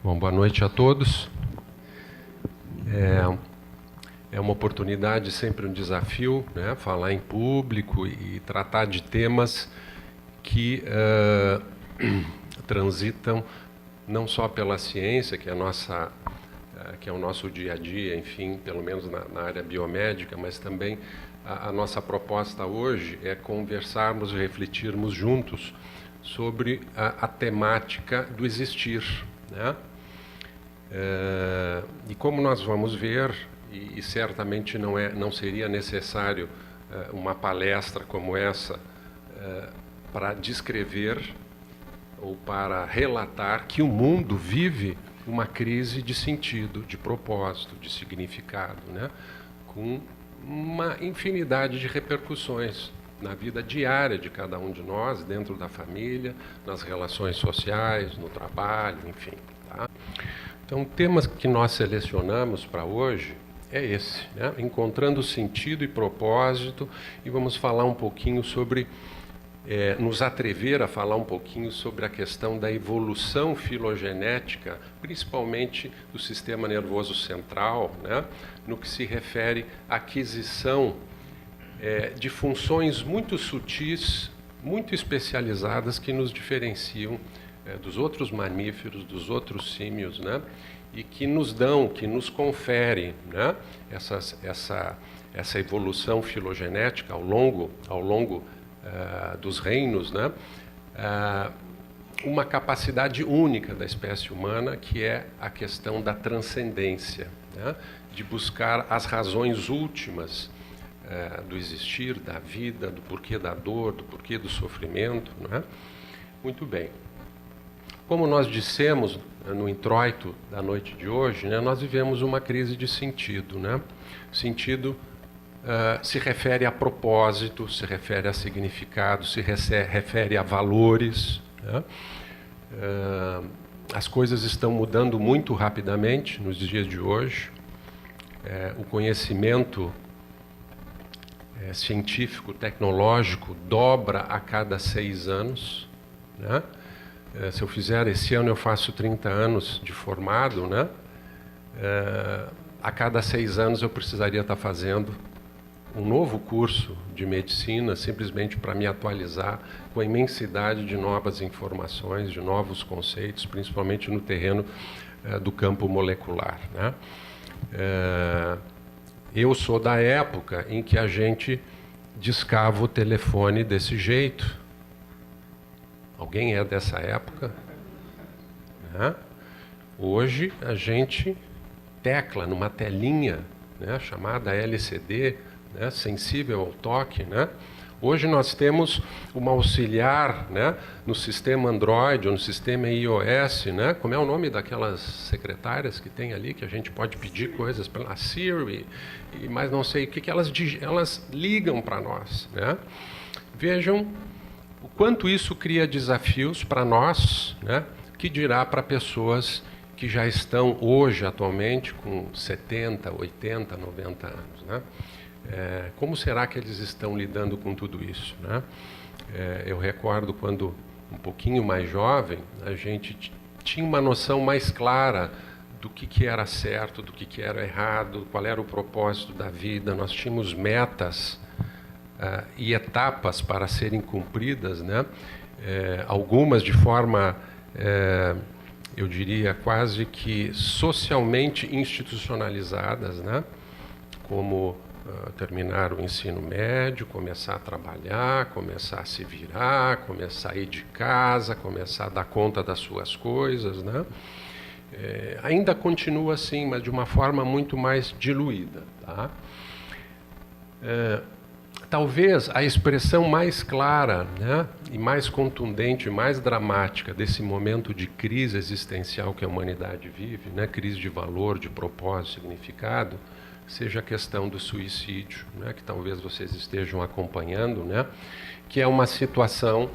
Bom, boa noite a todos. É uma oportunidade, sempre um desafio, né? Falar em público e tratar de temas que transitam não só pela ciência, que é o nosso dia a dia, enfim, pelo menos na área biomédica, mas também a nossa proposta hoje é conversarmos e refletirmos juntos sobre a temática do existir, né? E como nós vamos ver, e certamente não seria necessário uma palestra como essa para descrever ou para relatar que o mundo vive uma crise de sentido, de propósito, de significado, né? Com uma infinidade de repercussões na vida diária de cada um de nós, dentro da família, nas relações sociais, no trabalho, enfim. Tá? Então, o tema que nós selecionamos para hoje é esse, né? Encontrando sentido e propósito, e vamos falar um pouquinho sobre, nos atrever a falar um pouquinho sobre a questão da evolução filogenética, principalmente do sistema nervoso central, né? No que se refere à aquisição de funções muito sutis, muito especializadas, que nos diferenciam dos outros mamíferos, dos outros símios, né? E que nos dão, que nos conferem, né? Essa evolução filogenética ao longo dos reinos, né? Uma capacidade única da espécie humana, que é a questão da transcendência, né? De buscar as razões últimas do existir, da vida, do porquê da dor, do porquê do sofrimento, né? Muito bem. Como nós dissemos no introito da noite de hoje, né, nós vivemos uma crise de sentido, né? Sentido se refere a propósito, se refere a significado, se refere a valores, né? As coisas estão mudando muito rapidamente nos dias de hoje. O conhecimento científico, tecnológico, dobra a cada 6 anos, né? Se eu fizer esse ano, eu faço 30 anos de formado, né? A cada 6 anos eu precisaria estar fazendo um novo curso de medicina, simplesmente para me atualizar com a imensidade de novas informações, de novos conceitos, principalmente no terreno do campo molecular, né? Eu sou da época em que a gente discava o telefone desse jeito. Alguém é dessa época? Né? Hoje a gente tecla numa telinha, né, chamada LCD, né, sensível ao toque, né? Hoje nós temos uma auxiliar, né, no sistema Android ou no sistema iOS, né? Como é o nome daquelas secretárias que tem ali, que a gente pode pedir coisas pela Siri, e mais não sei o que elas ligam para nós, né? Vejam o quanto isso cria desafios para nós, né? Que dirá para pessoas que já estão hoje, atualmente, com 70, 80, 90 anos, né? Como será que eles estão lidando com tudo isso, né? Eu recordo quando, um pouquinho mais jovem, a gente tinha uma noção mais clara do que era certo, do que era errado, qual era o propósito da vida. Nós tínhamos metas e etapas para serem cumpridas, né? Algumas de forma, eu diria, quase que socialmente institucionalizadas, né? Como terminar o ensino médio, começar a trabalhar, começar a se virar, começar a ir de casa, começar a dar conta das suas coisas, né? Ainda continua assim, mas de uma forma muito mais diluída, tá? Talvez a expressão mais clara, né, e mais contundente, mais dramática desse momento de crise existencial que a humanidade vive, né, crise de valor, de propósito, significado, seja a questão do suicídio, né, que talvez vocês estejam acompanhando, né, que é uma situação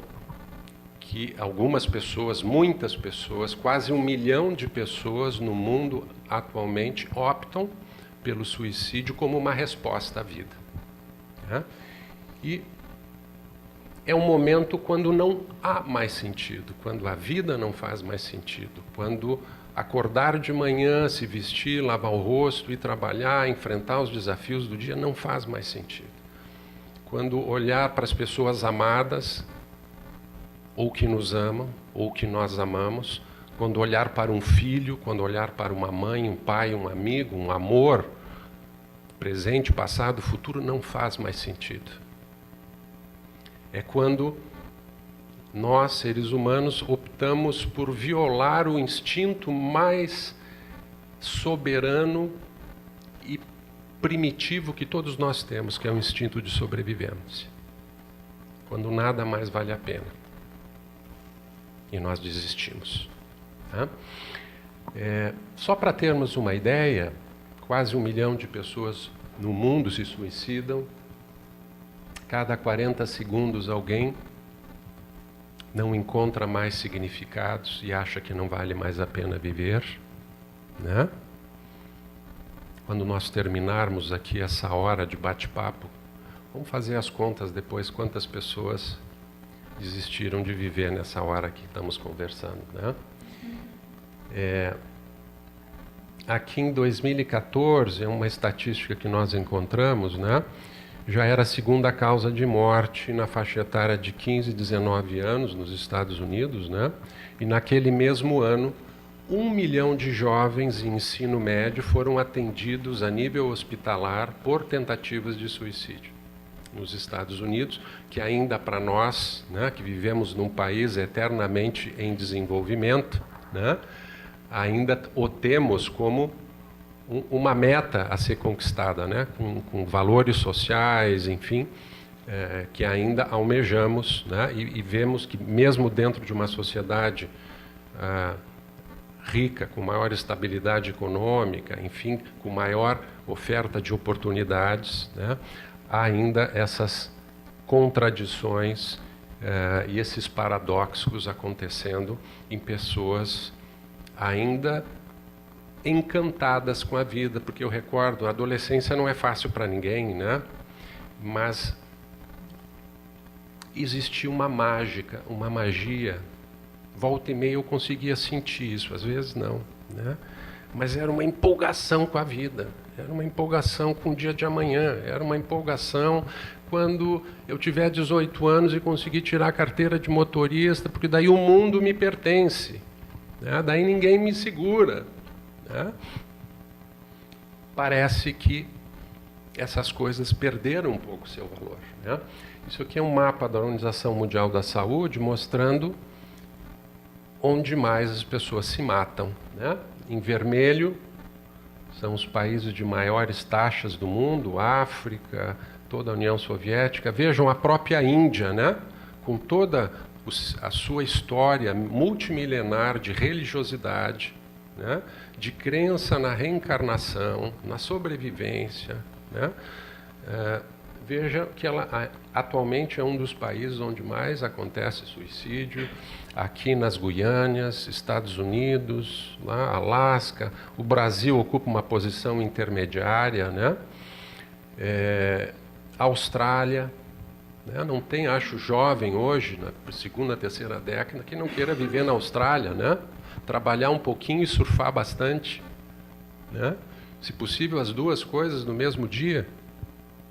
que algumas pessoas, muitas pessoas, quase 1 milhão de pessoas no mundo atualmente optam pelo suicídio como uma resposta à vida, né? E é um momento quando não há mais sentido, quando a vida não faz mais sentido, quando acordar de manhã, se vestir, lavar o rosto, ir trabalhar, enfrentar os desafios do dia, não faz mais sentido. Quando olhar para as pessoas amadas, ou que nos amam, ou que nós amamos, quando olhar para um filho, quando olhar para uma mãe, um pai, um amigo, um amor, presente, passado, futuro, não faz mais sentido. É quando nós, seres humanos, optamos por violar o instinto mais soberano e primitivo que todos nós temos, que é o instinto de sobrevivência. Quando nada mais vale a pena. E nós desistimos. Tá? Só para termos uma ideia, quase 1 milhão de pessoas no mundo se suicidam. Cada 40 segundos alguém não encontra mais significados e acha que não vale mais a pena viver, né? Quando nós terminarmos aqui essa hora de bate-papo, vamos fazer as contas depois quantas pessoas desistiram de viver nessa hora que estamos conversando, né? Aqui em 2014, é uma estatística que nós encontramos, né? Já era a segunda causa de morte na faixa etária de 15 e 19 anos nos Estados Unidos, né? E naquele mesmo ano, 1 milhão de jovens em ensino médio foram atendidos a nível hospitalar por tentativas de suicídio nos Estados Unidos, que ainda para nós, né, que vivemos num país eternamente em desenvolvimento, né, ainda o temos como uma meta a ser conquistada, né? Com valores sociais, enfim, que ainda almejamos, né? E vemos que mesmo dentro de uma sociedade rica, com maior estabilidade econômica, enfim, com maior oferta de oportunidades, né? Há ainda essas contradições e esses paradoxos acontecendo em pessoas ainda encantadas com a vida, porque eu recordo, a adolescência não é fácil para ninguém, né? Mas existia uma mágica, uma magia. Volta e meia eu conseguia sentir isso, às vezes não, né? Mas era uma empolgação com a vida, era uma empolgação com o dia de amanhã, era uma empolgação quando eu tiver 18 anos e conseguir tirar a carteira de motorista, porque daí o mundo me pertence, né? Daí ninguém me segura. Né? Parece que essas coisas perderam um pouco seu valor. Né? Isso aqui é um mapa da Organização Mundial da Saúde mostrando onde mais as pessoas se matam. Né? Em vermelho são os países de maiores taxas do mundo, África, toda a União Soviética. Vejam a própria Índia, né? Com toda a sua história multimilenar de religiosidade, né? De crença na reencarnação, na sobrevivência, né? Veja que ela atualmente é um dos países onde mais acontece suicídio, aqui nas Guianas, Estados Unidos, lá, Alasca, o Brasil ocupa uma posição intermediária, né? Austrália, né? Não tem, acho, jovem hoje, na segunda, terceira década, que não queira viver na Austrália, né? Trabalhar um pouquinho e surfar bastante, né? Se possível as duas coisas no mesmo dia,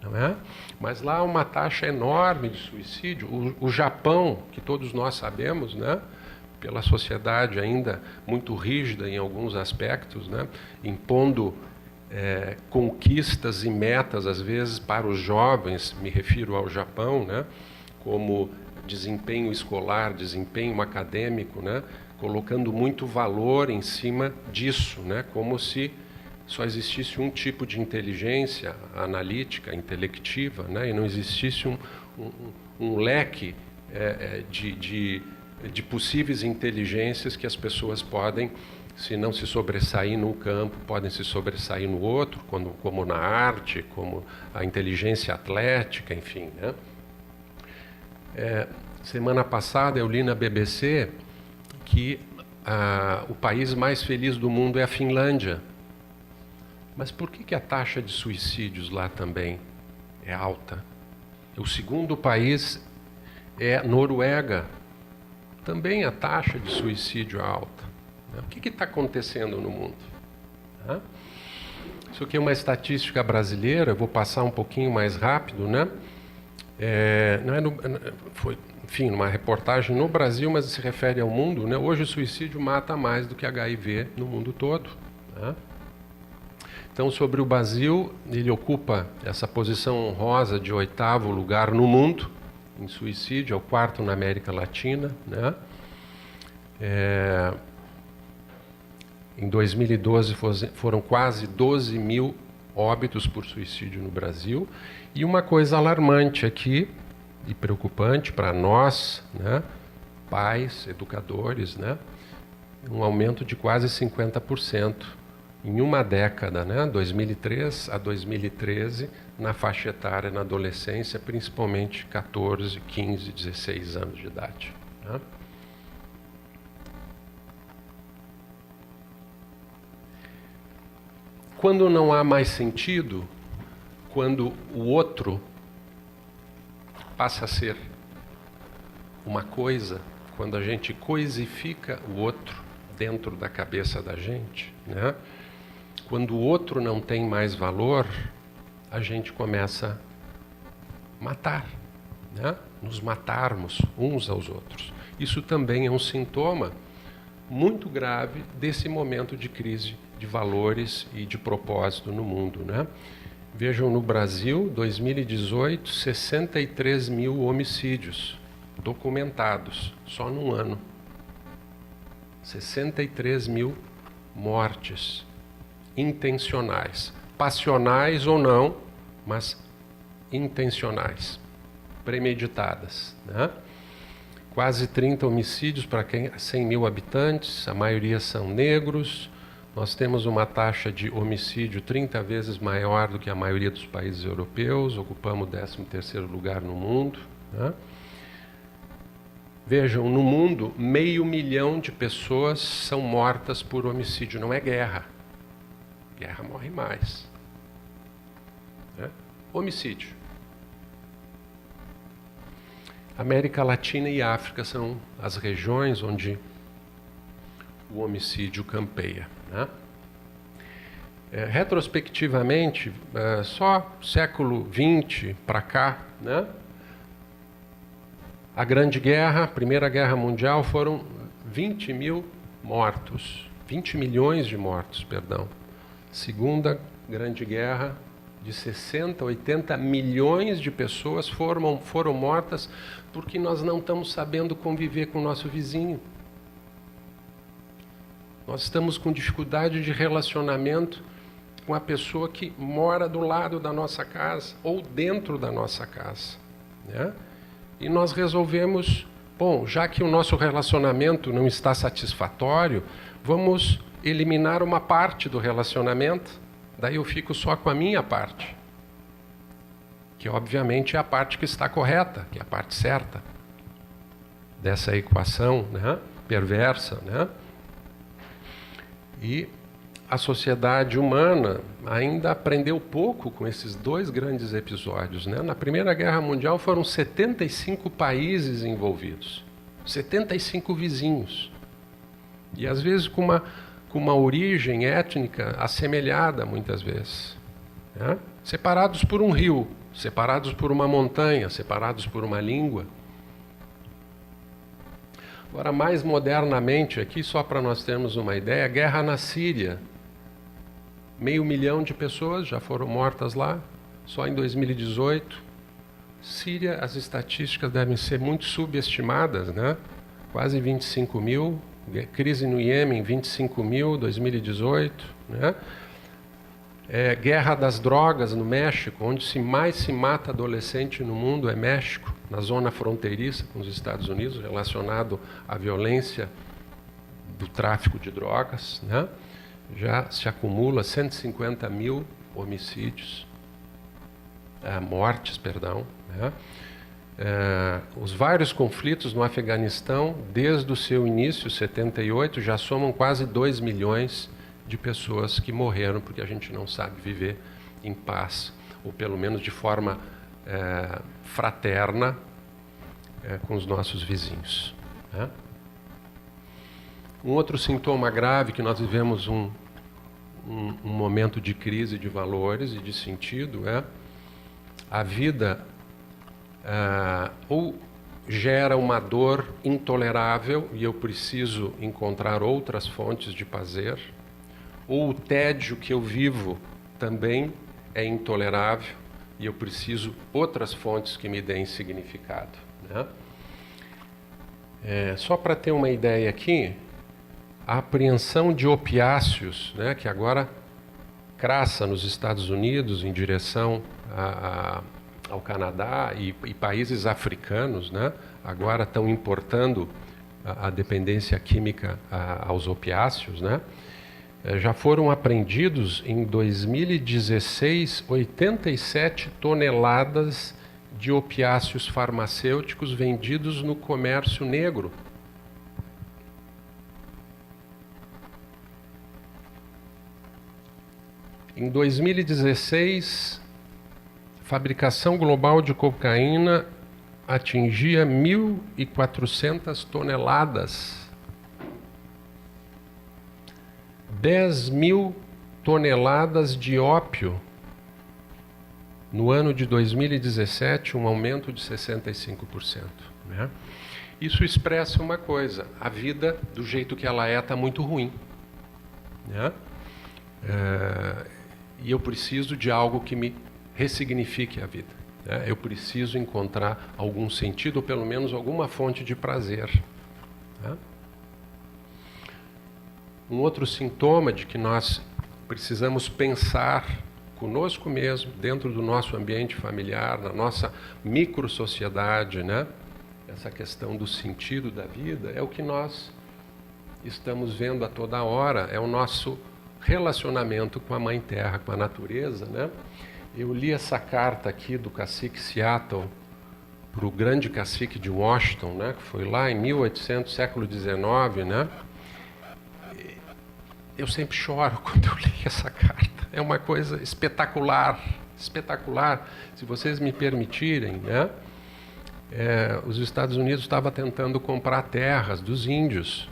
não é? Mas lá há uma taxa enorme de suicídio. O Japão, que todos nós sabemos, né? Pela sociedade ainda muito rígida em alguns aspectos, né? Impondo conquistas e metas às vezes para os jovens, me refiro ao Japão, né? Como desempenho escolar, desempenho acadêmico, né? Colocando muito valor em cima disso, né? Como se só existisse um tipo de inteligência analítica, intelectiva, né? E não existisse um leque de possíveis inteligências que as pessoas podem, se não se sobressair num campo, podem se sobressair no outro, como na arte, como a inteligência atlética, enfim, né? Semana passada eu li na BBC que o país mais feliz do mundo é a Finlândia. Mas por que a taxa de suicídios lá também é alta? O segundo país é Noruega. Também a taxa de suicídio é alta. Né? O que está acontecendo no mundo? Né? Isso aqui é uma estatística brasileira, eu vou passar um pouquinho mais rápido, né? Foi, enfim, numa reportagem no Brasil, mas se refere ao mundo, né? Hoje o suicídio mata mais do que HIV no mundo todo. Né? Então, sobre o Brasil, ele ocupa essa posição honrosa de 8º lugar no mundo em suicídio, é o 4º na América Latina, né? Em 2012 foram quase 12 mil óbitos por suicídio no Brasil. E uma coisa alarmante aqui e preocupante para nós, né, pais, educadores, né, um aumento de quase 50% em uma década, né, 2003 a 2013, na faixa etária, na adolescência, principalmente 14, 15, 16 anos de idade. Né? Quando não há mais sentido, quando o outro passa a ser uma coisa, quando a gente coisifica o outro dentro da cabeça da gente, né? Quando o outro não tem mais valor, a gente começa a matar, né? Nos matarmos uns aos outros. Isso também é um sintoma muito grave desse momento de crise de valores e de propósito no mundo, né? Vejam, no Brasil, 2018, 63 mil homicídios documentados, só num ano. 63 mil mortes intencionais, passionais ou não, mas intencionais, premeditadas, né? Quase 30 homicídios para 100 mil habitantes, a maioria são negros. Nós temos uma taxa de homicídio 30 vezes maior do que a maioria dos países europeus, ocupamos o 13º lugar no mundo. Né? Vejam, no mundo, 500 mil de pessoas são mortas por homicídio, não é guerra. Guerra morre mais. Né? Homicídio. América Latina e África são as regiões onde o homicídio campeia. Né? Retrospectivamente, só século XX para cá, né? A Grande Guerra, a Primeira Guerra Mundial, foram 20 mil mortos, 20 milhões de mortos, perdão. Segunda Grande Guerra, de 60, 80 milhões de pessoas foram mortas porque nós não estamos sabendo conviver com o nosso vizinho. Nós estamos com dificuldade de relacionamento com a pessoa que mora do lado da nossa casa ou dentro da nossa casa. Né? E nós resolvemos, bom, já que o nosso relacionamento não está satisfatório, vamos eliminar uma parte do relacionamento, daí eu fico só com a minha parte. Que obviamente é a parte que está correta, que é a parte certa dessa equação, né, perversa, né? E a sociedade humana ainda aprendeu pouco com esses dois grandes episódios, né? Na Primeira Guerra Mundial foram 75 países envolvidos, 75 vizinhos, e às vezes com uma origem étnica assemelhada muitas vezes, né? Separados por um rio, separados por uma montanha, separados por uma língua. Agora, mais modernamente aqui, só para nós termos uma ideia, a guerra na Síria. 500 mil de pessoas já foram mortas lá, só em 2018. Síria, as estatísticas devem ser muito subestimadas, né? Quase 25 mil. Crise no Iêmen, 25 mil, 2018. Né? Guerra das drogas no México, onde mais se mata adolescente no mundo é México, na zona fronteiriça com os Estados Unidos, relacionado à violência do tráfico de drogas, né? Já se acumula 150 mil homicídios, mortes, perdão, né? Os vários conflitos no Afeganistão, desde o seu início, 78, já somam quase 2 milhões de pessoas que morreram porque a gente não sabe viver em paz, ou pelo menos de forma fraterna com os nossos vizinhos. Né? Um outro sintoma grave que nós vivemos um momento de crise de valores e de sentido é a vida ou gera uma dor intolerável e eu preciso encontrar outras fontes de prazer, ou o tédio que eu vivo também é intolerável e eu preciso outras fontes que me deem significado, né? Só para ter uma ideia aqui, a apreensão de opiáceos, né, que agora crassa nos Estados Unidos em direção ao Canadá e países africanos, né, agora estão importando a dependência química aos opiáceos, né? Já foram apreendidos em 2016 87 toneladas de opiáceos farmacêuticos vendidos no comércio negro. Em 2016, a fabricação global de cocaína atingia 1.400 toneladas. 10 mil toneladas de ópio no ano de 2017, um aumento de 65%. Né? Isso expressa uma coisa: a vida, do jeito que ela está muito ruim. Né? E eu preciso de algo que me ressignifique a vida. Né? Eu preciso encontrar algum sentido, ou pelo menos alguma fonte de prazer. Né? Um outro sintoma de que nós precisamos pensar conosco mesmo, dentro do nosso ambiente familiar, na nossa microsociedade, né? Essa questão do sentido da vida é o que nós estamos vendo a toda hora, é o nosso relacionamento com a Mãe Terra, com a natureza, né? Eu li essa carta aqui do cacique Seattle para o grande cacique de Washington, né? Que foi lá em 1800, século XIX, né? Eu sempre choro quando eu leio essa carta. É uma coisa espetacular, espetacular. Se vocês me permitirem, né? Os Estados Unidos estavam tentando comprar terras dos índios,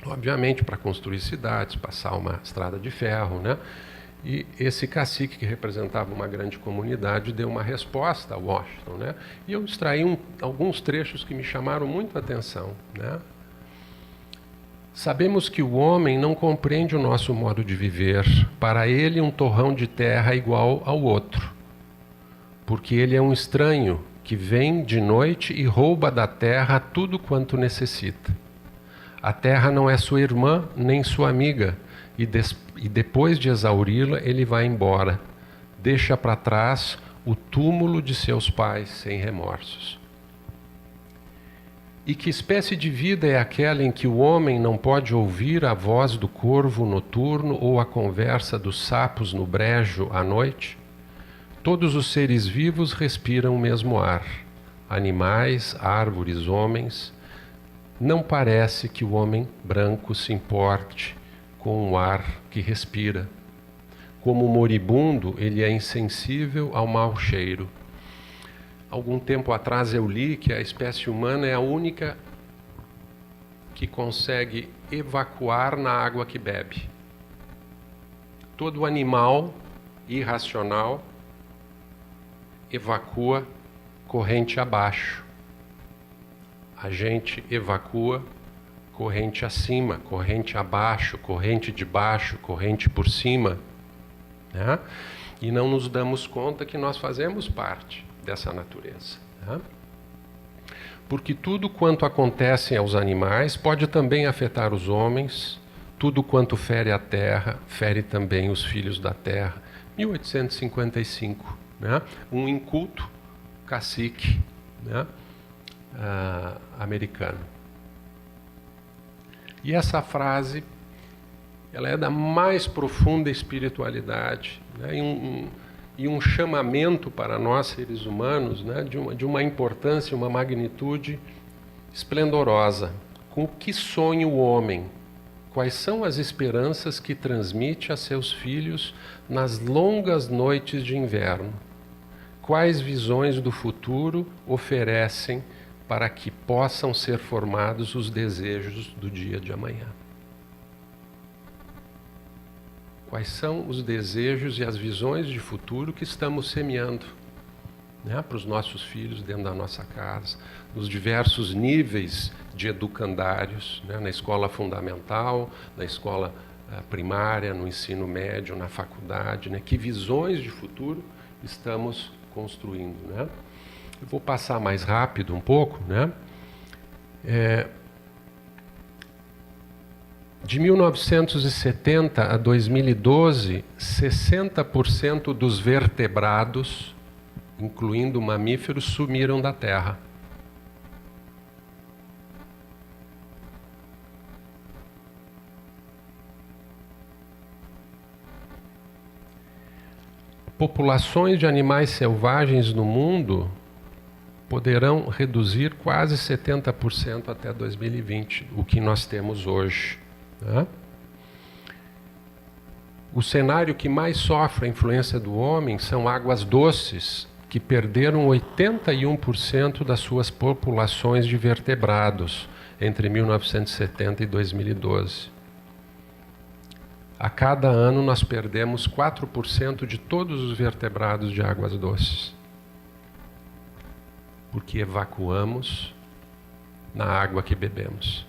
obviamente para construir cidades, passar uma estrada de ferro, né? E esse cacique, que representava uma grande comunidade, deu uma resposta a Washington, né? E eu extraí alguns trechos que me chamaram muito a atenção, né? Sabemos que o homem não compreende o nosso modo de viver. Para ele, um torrão de terra é igual ao outro, porque ele é um estranho que vem de noite e rouba da terra tudo quanto necessita. A terra não é sua irmã nem sua amiga, e depois de exauri-la, ele vai embora. Deixa para trás o túmulo de seus pais sem remorsos. E que espécie de vida é aquela em que o homem não pode ouvir a voz do corvo noturno ou a conversa dos sapos no brejo à noite? Todos os seres vivos respiram o mesmo ar. Animais, árvores, homens. Não parece que o homem branco se importe com o ar que respira. Como moribundo, ele é insensível ao mau cheiro. Algum tempo atrás eu li que a espécie humana é a única que consegue evacuar na água que bebe. Todo animal irracional evacua corrente abaixo. A gente evacua corrente acima, corrente abaixo, corrente de baixo, corrente por cima, né? E não nos damos conta que nós fazemos parte dessa natureza, né? Porque tudo quanto acontece aos animais pode também afetar os homens, tudo quanto fere a terra, fere também os filhos da terra. 1855, né? Um inculto cacique, né? Americano. E essa frase, ela é da mais profunda espiritualidade, né? E um chamamento para nós, seres humanos, né? de uma importância, uma magnitude esplendorosa. Com que sonha o homem? Quais são as esperanças que transmite a seus filhos nas longas noites de inverno? Quais visões do futuro oferecem para que possam ser formados os desejos do dia de amanhã. Quais são os desejos e as visões de futuro que estamos semeando, né, para os nossos filhos dentro da nossa casa, nos diversos níveis de educandários, né, na escola fundamental, na escola primária, no ensino médio, na faculdade, né, que visões de futuro estamos construindo, né? Eu vou passar mais rápido um pouco, né? De 1970 a 2012, 60% dos vertebrados, incluindo mamíferos, sumiram da Terra. Populações de animais selvagens no mundo poderão reduzir quase 70% até 2020, o que nós temos hoje, né? O cenário que mais sofre a influência do homem são águas doces, que perderam 81% das suas populações de vertebrados entre 1970 e 2012. A cada ano nós perdemos 4% de todos os vertebrados de águas doces, porque evacuamos na água que bebemos.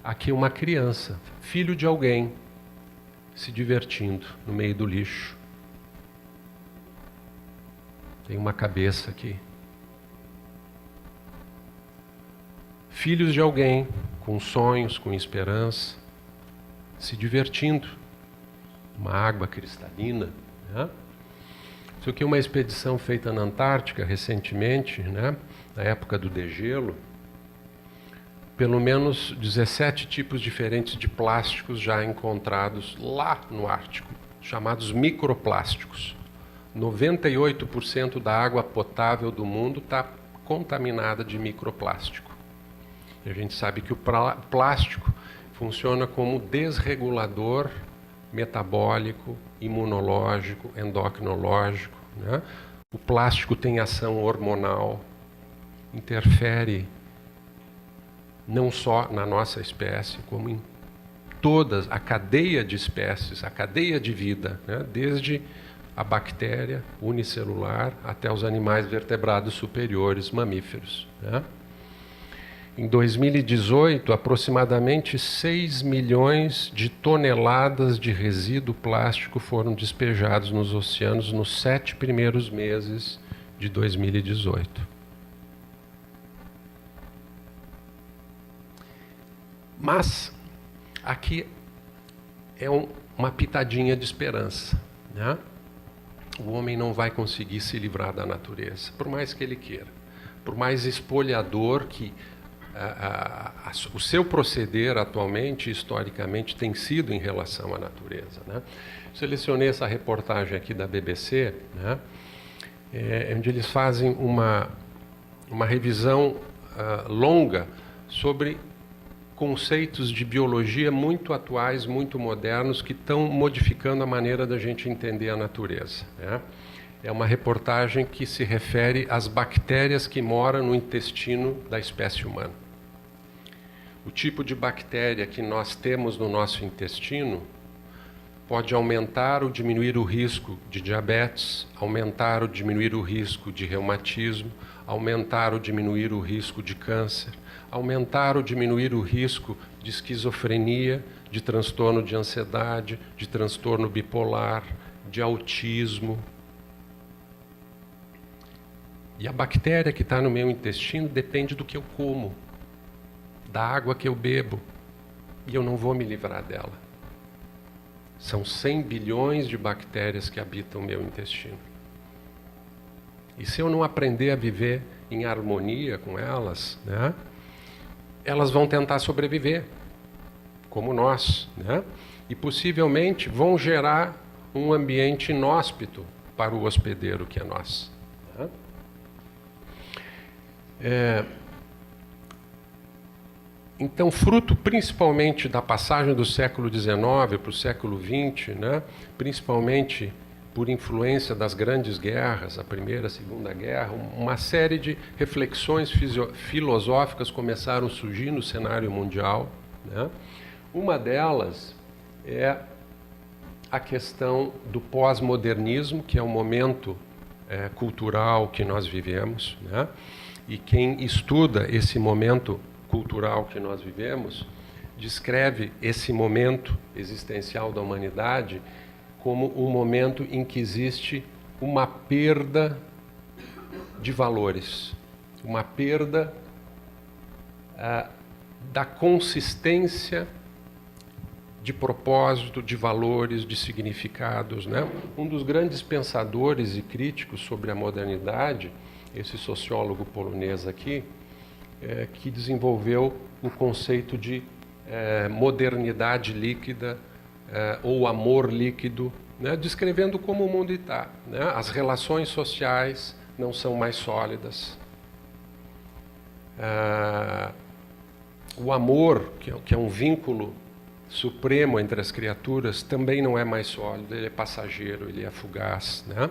Aqui uma criança, filho de alguém, se divertindo no meio do lixo. Tem uma cabeça aqui. Filhos de alguém, com sonhos, com esperança, se divertindo. Uma água cristalina, né? Isso aqui é uma expedição feita na Antártica recentemente, né? Na época do degelo. Pelo menos 17 tipos diferentes de plásticos já encontrados lá no Ártico, chamados microplásticos. 98% da água potável do mundo está contaminada de microplástico. E a gente sabe que o plástico funciona como desregulador metabólico, imunológico, endocrinológico, né? O plástico tem ação hormonal, interfere não só na nossa espécie, como em toda a cadeia de espécies, a cadeia de vida, né? Desde a bactéria unicelular até os animais vertebrados superiores, mamíferos, né? Em 2018, aproximadamente 6 milhões de toneladas de resíduo plástico foram despejados nos oceanos nos 7 primeiros meses de 2018. Mas aqui é uma pitadinha de esperança, né? O homem não vai conseguir se livrar da natureza, por mais que ele queira. Por mais espoliador que o seu proceder atualmente, historicamente, tem sido em relação à natureza, né? Selecionei essa reportagem aqui da BBC, né? Onde eles fazem uma revisão longa sobre conceitos de biologia muito atuais, muito modernos, que estão modificando a maneira da gente entender a natureza, né? É uma reportagem que se refere às bactérias que moram no intestino da espécie humana. O tipo de bactéria que nós temos no nosso intestino pode aumentar ou diminuir o risco de diabetes, aumentar ou diminuir o risco de reumatismo, aumentar ou diminuir o risco de câncer, aumentar ou diminuir o risco de esquizofrenia, de transtorno de ansiedade, de transtorno bipolar, de autismo. E a bactéria que está no meu intestino depende do que eu como, da água que eu bebo, e eu não vou me livrar dela. São 100 bilhões de bactérias que habitam o meu intestino. E se eu não aprender a viver em harmonia com elas, né, elas vão tentar sobreviver, como nós, né? E possivelmente vão gerar um ambiente inóspito para o hospedeiro que é nós, né? Então, fruto principalmente da passagem do século XIX para o século XX, né, principalmente por influência das grandes guerras, a Primeira, a Segunda Guerra, uma série de reflexões filosóficas começaram a surgir no cenário mundial, né? Uma delas é a questão do pós-modernismo, que é um momento cultural que nós vivemos, né? E quem estuda esse momento cultural que nós vivemos descreve esse momento existencial da humanidade como um momento em que existe uma perda de valores, uma perda da consistência de propósito, de valores, de significados, né? Um dos grandes pensadores e críticos sobre a modernidade, esse sociólogo polonês aqui, que desenvolveu o conceito de modernidade líquida, ou amor líquido, né? Descrevendo como o mundo está, né? As relações sociais não são mais sólidas. O amor, que é um vínculo supremo entre as criaturas, também não é mais sólido, ele é passageiro, ele é fugaz, né?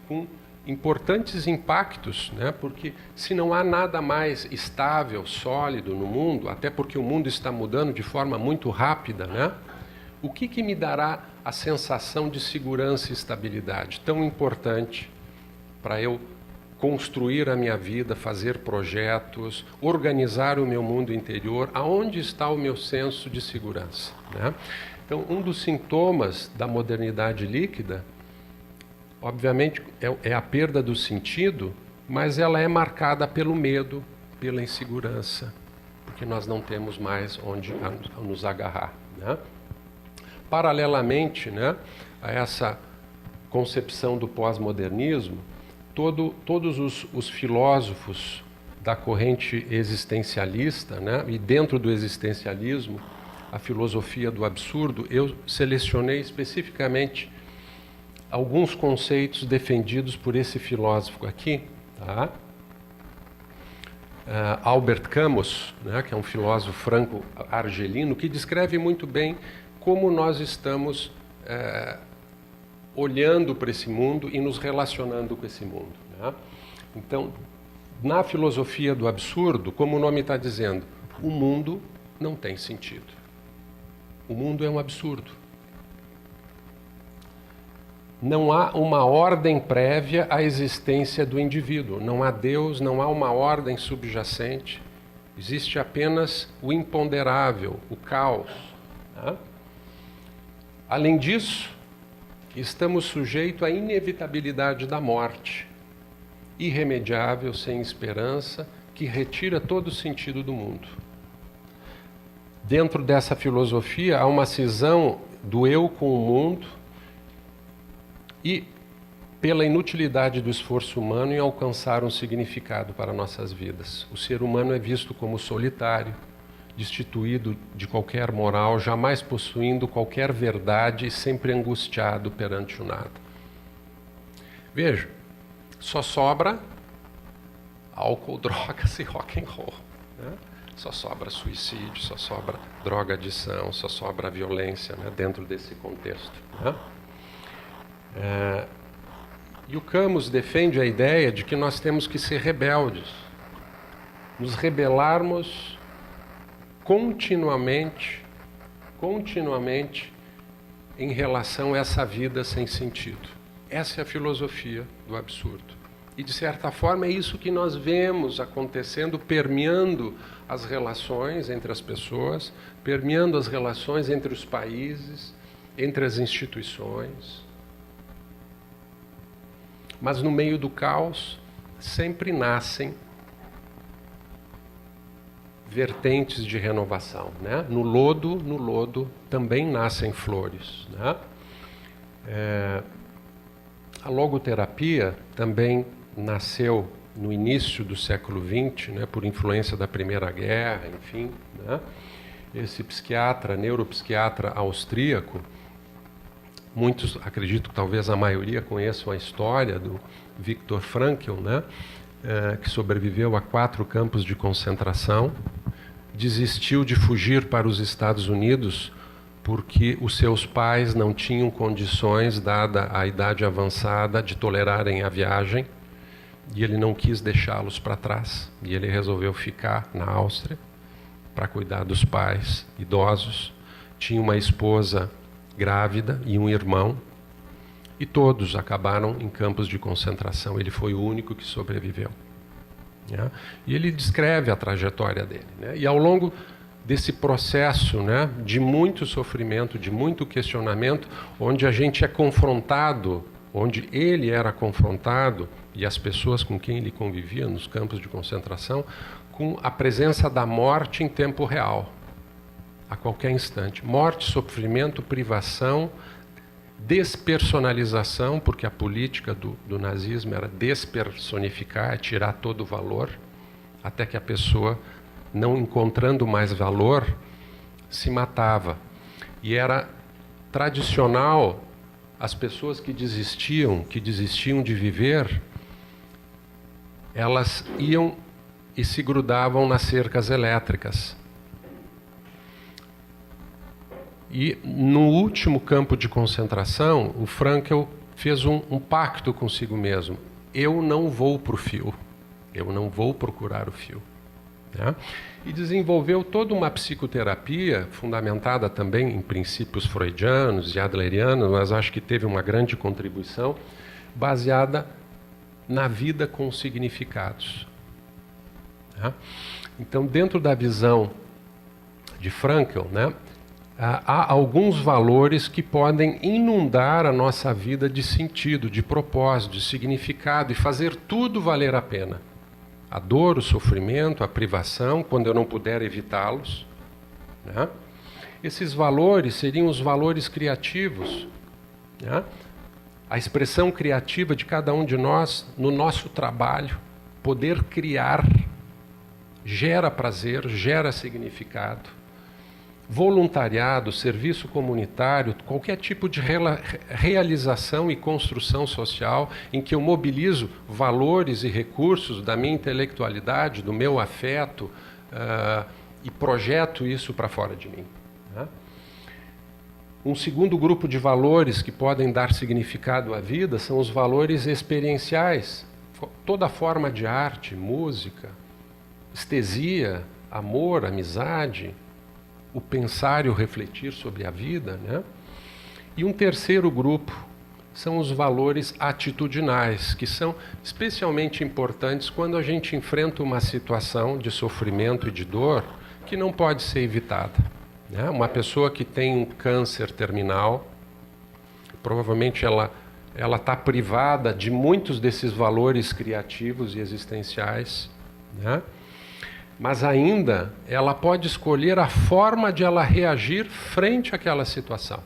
Com importantes impactos, né? Porque se não há nada mais estável, sólido no mundo, até porque o mundo está mudando de forma muito rápida, né? O que me dará a sensação de segurança e estabilidade tão importante para eu construir a minha vida, fazer projetos, organizar o meu mundo interior? Aonde está o meu senso de segurança, né? Então, um dos sintomas da modernidade líquida, obviamente, é a perda do sentido, mas ela é marcada pelo medo, pela insegurança, porque nós não temos mais onde nos agarrar, né? Paralelamente, né, a essa concepção do pós-modernismo, todos os filósofos da corrente existencialista, né, e dentro do existencialismo, a filosofia do absurdo, eu selecionei especificamente alguns conceitos defendidos por esse filósofo aqui, tá? Albert Camus, né, que é um filósofo franco-argelino, que descreve muito bem como nós estamos olhando para esse mundo e nos relacionando com esse mundo, né? Então, na filosofia do absurdo, como o nome está dizendo, o mundo não tem sentido. O mundo é um absurdo. Não há uma ordem prévia à existência do indivíduo. Não há Deus, não há uma ordem subjacente. Existe apenas o imponderável, o caos, né? Além disso, estamos sujeitos à inevitabilidade da morte, irremediável, sem esperança, que retira todo o sentido do mundo. Dentro dessa filosofia, há uma cisão do eu com o mundo e pela inutilidade do esforço humano em alcançar um significado para nossas vidas. O ser humano é visto como solitário, destituído de qualquer moral, jamais possuindo qualquer verdade e sempre angustiado perante o nada. Veja, só sobra álcool, drogas e rock and roll, né? Só sobra suicídio, só sobra drogadição, só sobra violência, né, dentro desse contexto, né? E o Camus defende a ideia de que nós temos que ser rebeldes, nos rebelarmos continuamente em relação a essa vida sem sentido. Essa é a filosofia do absurdo. E, de certa forma, é isso que nós vemos acontecendo, permeando as relações entre as pessoas, permeando as relações entre os países, entre as instituições. Mas, no meio do caos, sempre nascem vertentes de renovação, né? No lodo também nascem flores, né? A logoterapia também nasceu no início do século XX, né, por influência da Primeira Guerra, enfim, né? Esse psiquiatra, neuropsiquiatra austríaco, muitos, acredito que talvez a maioria conheçam a história do Viktor Frankl, né, que sobreviveu a 4 campos de concentração, desistiu de fugir para os Estados Unidos porque os seus pais não tinham condições, dada a idade avançada, de tolerarem a viagem, e ele não quis deixá-los para trás, e ele resolveu ficar na Áustria para cuidar dos pais idosos. Tinha uma esposa grávida e um irmão, e todos acabaram em campos de concentração. Ele foi o único que sobreviveu. Né? E ele descreve a trajetória dele. Né? E ao longo desse processo, né, de muito sofrimento, de muito questionamento, onde a gente é confrontado, onde ele era confrontado, e as pessoas com quem ele convivia nos campos de concentração, com a presença da morte em tempo real, a qualquer instante. Morte, sofrimento, privação, despersonalização, porque a política do nazismo era despersonificar, tirar todo o valor, até que a pessoa, não encontrando mais valor, se matava. E era tradicional, as pessoas que desistiam de viver, elas iam e se grudavam nas cercas elétricas. E no último campo de concentração, o Frankl fez um pacto consigo mesmo. Eu não vou para o fio, eu não vou procurar o fio. Né? E desenvolveu toda uma psicoterapia, fundamentada também em princípios freudianos e adlerianos, mas acho que teve uma grande contribuição, baseada na vida com significados. Né? Então, dentro da visão de Frankl, né, há alguns valores que podem inundar a nossa vida de sentido, de propósito, de significado e fazer tudo valer a pena. A dor, o sofrimento, a privação, quando eu não puder evitá-los. Né? Esses valores seriam os valores criativos. Né? A expressão criativa de cada um de nós no nosso trabalho, poder criar, gera prazer, gera significado. Voluntariado, serviço comunitário, qualquer tipo de realização e construção social em que eu mobilizo valores e recursos da minha intelectualidade, do meu afeto, e projeto isso para fora de mim. Né? Um segundo grupo de valores que podem dar significado à vida são os valores experienciais. Toda forma de arte, música, estesia, amor, amizade, o pensar e o refletir sobre a vida, né? E um terceiro grupo são os valores atitudinais, que são especialmente importantes quando a gente enfrenta uma situação de sofrimento e de dor que não pode ser evitada. Né? Uma pessoa que tem um câncer terminal, provavelmente ela está privada de muitos desses valores criativos e existenciais, né? Mas ainda ela pode escolher a forma de ela reagir frente àquela situação.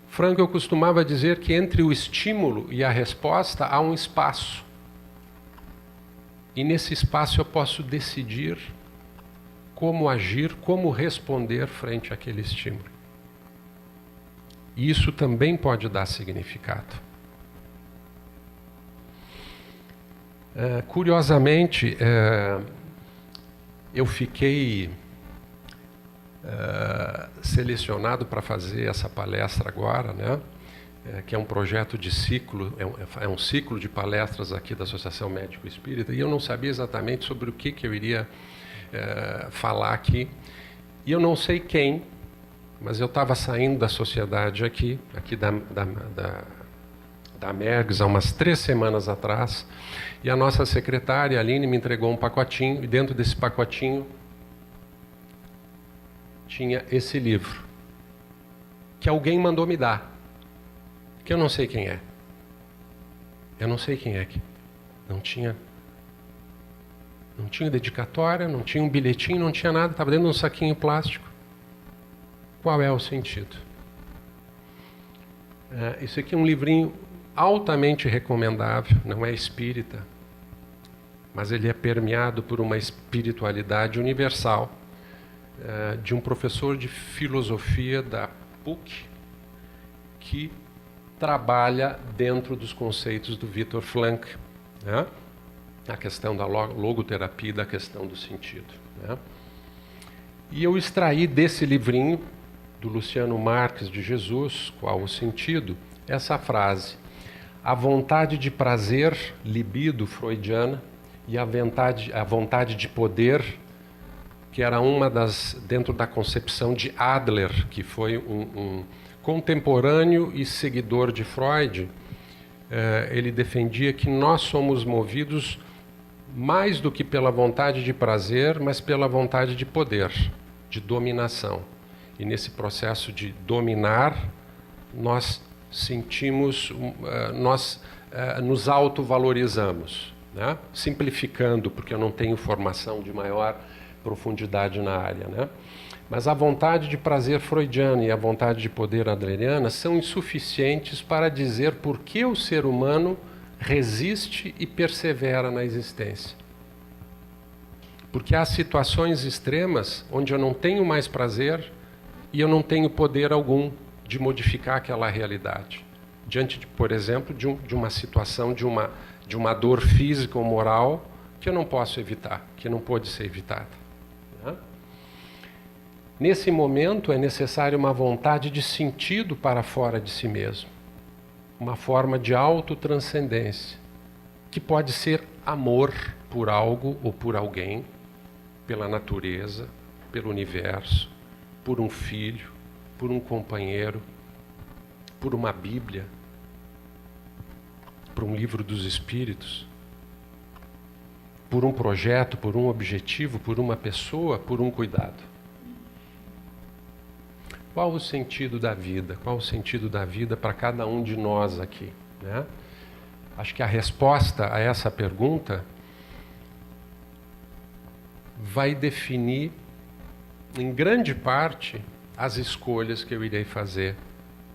Frankl costumava dizer que entre o estímulo e a resposta há um espaço. E nesse espaço eu posso decidir como agir, como responder frente àquele estímulo. E isso também pode dar significado. Curiosamente, eu fiquei selecionado para fazer essa palestra agora, né? Que é um projeto de ciclo, é um ciclo de palestras aqui da Associação Médico Espírita, e eu não sabia exatamente sobre o que eu iria falar aqui. E eu não sei quem, mas eu estava saindo da sociedade aqui da Mergs, há umas 3 semanas atrás, e a nossa secretária, Aline, me entregou um pacotinho, e dentro desse pacotinho tinha esse livro, que alguém mandou me dar, que eu não sei quem é. Eu não sei quem é que não tinha dedicatória, não tinha um bilhetinho, não tinha nada, estava dentro de um saquinho plástico. Qual é o sentido? Isso aqui é um livrinho altamente recomendável, não é espírita, mas ele é permeado por uma espiritualidade universal, de um professor de filosofia da PUC, que trabalha dentro dos conceitos do Viktor Frankl, né? A questão da logoterapia, da questão do sentido. Né? E eu extraí desse livrinho do Luciano Marques de Jesus, qual o sentido? Essa frase: a vontade de prazer, libido freudiana, e a vontade de poder, que era uma das, dentro da concepção de Adler, que foi um contemporâneo e seguidor de Freud, ele defendia que nós somos movidos mais do que pela vontade de prazer, mas pela vontade de poder, de dominação. E nesse processo de dominar, nós sentimos, nós nos autovalorizamos, né? Simplificando, porque eu não tenho formação de maior profundidade na área, né? Mas a vontade de prazer freudiana e a vontade de poder adleriana são insuficientes para dizer por que o ser humano resiste e persevera na existência. Porque há situações extremas onde eu não tenho mais prazer e eu não tenho poder algum de modificar aquela realidade. Diante, por exemplo, de uma situação, de uma dor física ou moral que eu não posso evitar, que não pode ser evitada. Né? Nesse momento é necessária uma vontade de sentido para fora de si mesmo. Uma forma de autotranscendência, que pode ser amor por algo ou por alguém, pela natureza, pelo universo, por um filho, por um companheiro, por uma Bíblia, por um livro dos Espíritos, por um projeto, por um objetivo, por uma pessoa, por um cuidado. Qual o sentido da vida? Qual o sentido da vida para cada um de nós aqui, né? Acho que a resposta a essa pergunta vai definir, em grande parte, as escolhas que eu irei fazer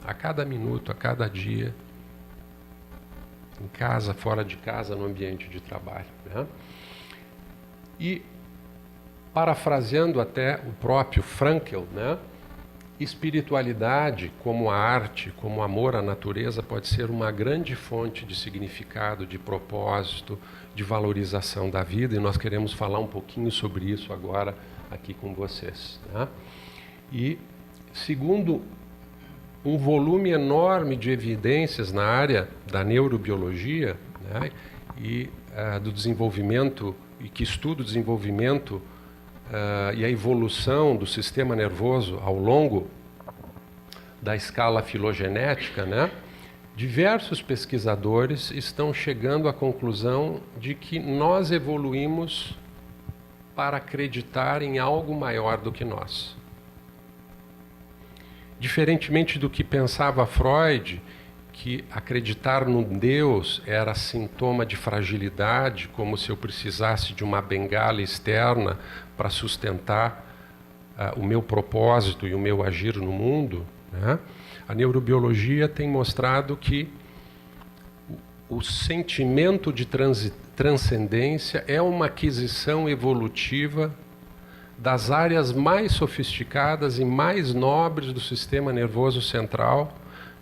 a cada minuto, a cada dia, em casa, fora de casa, no ambiente de trabalho, né? E, parafraseando até o próprio Frankl, né? Espiritualidade, como a arte, como o amor à natureza, pode ser uma grande fonte de significado, de propósito, de valorização da vida, e nós queremos falar um pouquinho sobre isso agora aqui com vocês, né? E, segundo um volume enorme de evidências na área da neurobiologia, né, e do desenvolvimento, e que estuda o desenvolvimento e a evolução do sistema nervoso ao longo da escala filogenética, né, diversos pesquisadores estão chegando à conclusão de que nós evoluímos para acreditar em algo maior do que nós. Diferentemente do que pensava Freud, que acreditar no Deus era sintoma de fragilidade, como se eu precisasse de uma bengala externa para sustentar o meu propósito e o meu agir no mundo, né? A neurobiologia tem mostrado que o sentimento de transcendência é uma aquisição evolutiva das áreas mais sofisticadas e mais nobres do sistema nervoso central,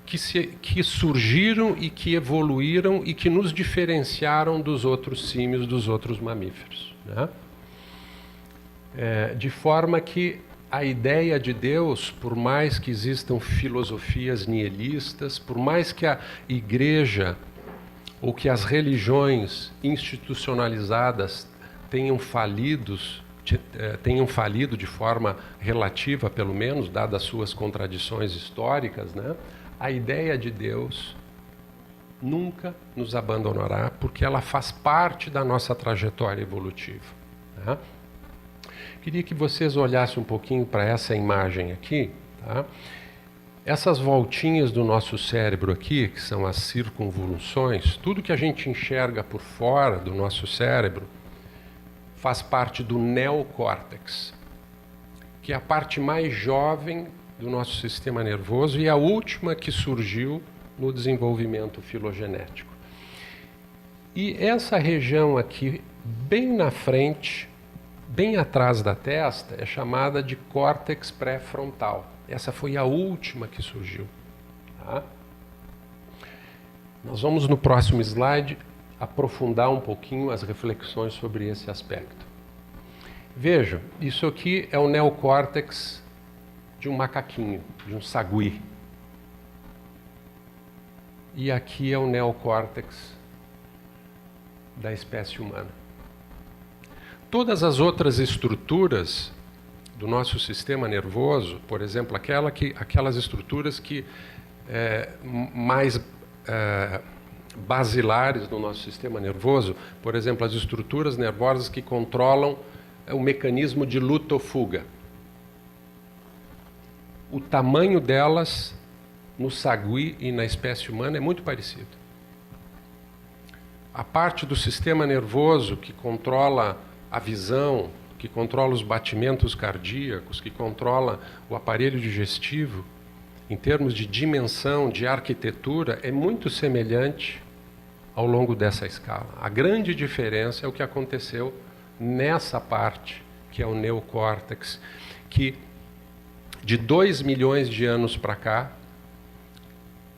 que surgiram e que evoluíram e que nos diferenciaram dos outros símios, dos outros mamíferos, né? De forma que a ideia de Deus, por mais que existam filosofias nihilistas, por mais que a igreja ou que as religiões institucionalizadas tenham falido de forma relativa, pelo menos, dadas as suas contradições históricas, né? A ideia de Deus nunca nos abandonará, porque ela faz parte da nossa trajetória evolutiva, né? Queria que vocês olhassem um pouquinho para essa imagem aqui, tá? Essas voltinhas do nosso cérebro aqui, que são as circunvoluções, tudo que a gente enxerga por fora do nosso cérebro faz parte do neocórtex, que é a parte mais jovem do nosso sistema nervoso e a última que surgiu no desenvolvimento filogenético. E essa região aqui, bem na frente, bem atrás da testa, é chamada de córtex pré-frontal. Essa foi a última que surgiu, tá? Nós vamos, no próximo slide, aprofundar um pouquinho as reflexões sobre esse aspecto. Vejam, isso aqui é o neocórtex de um macaquinho, de um sagui. E aqui é o neocórtex da espécie humana. Todas as outras estruturas do nosso sistema nervoso, por exemplo, aquelas estruturas que mais basilares no nosso sistema nervoso, por exemplo, as estruturas nervosas que controlam o mecanismo de luta ou fuga. O tamanho delas no sagui e na espécie humana é muito parecido. A parte do sistema nervoso que controla a visão, que controla os batimentos cardíacos, que controla o aparelho digestivo, em termos de dimensão, de arquitetura, é muito semelhante ao longo dessa escala. A grande diferença é o que aconteceu nessa parte, que é o neocórtex, que de 2 milhões de anos para cá,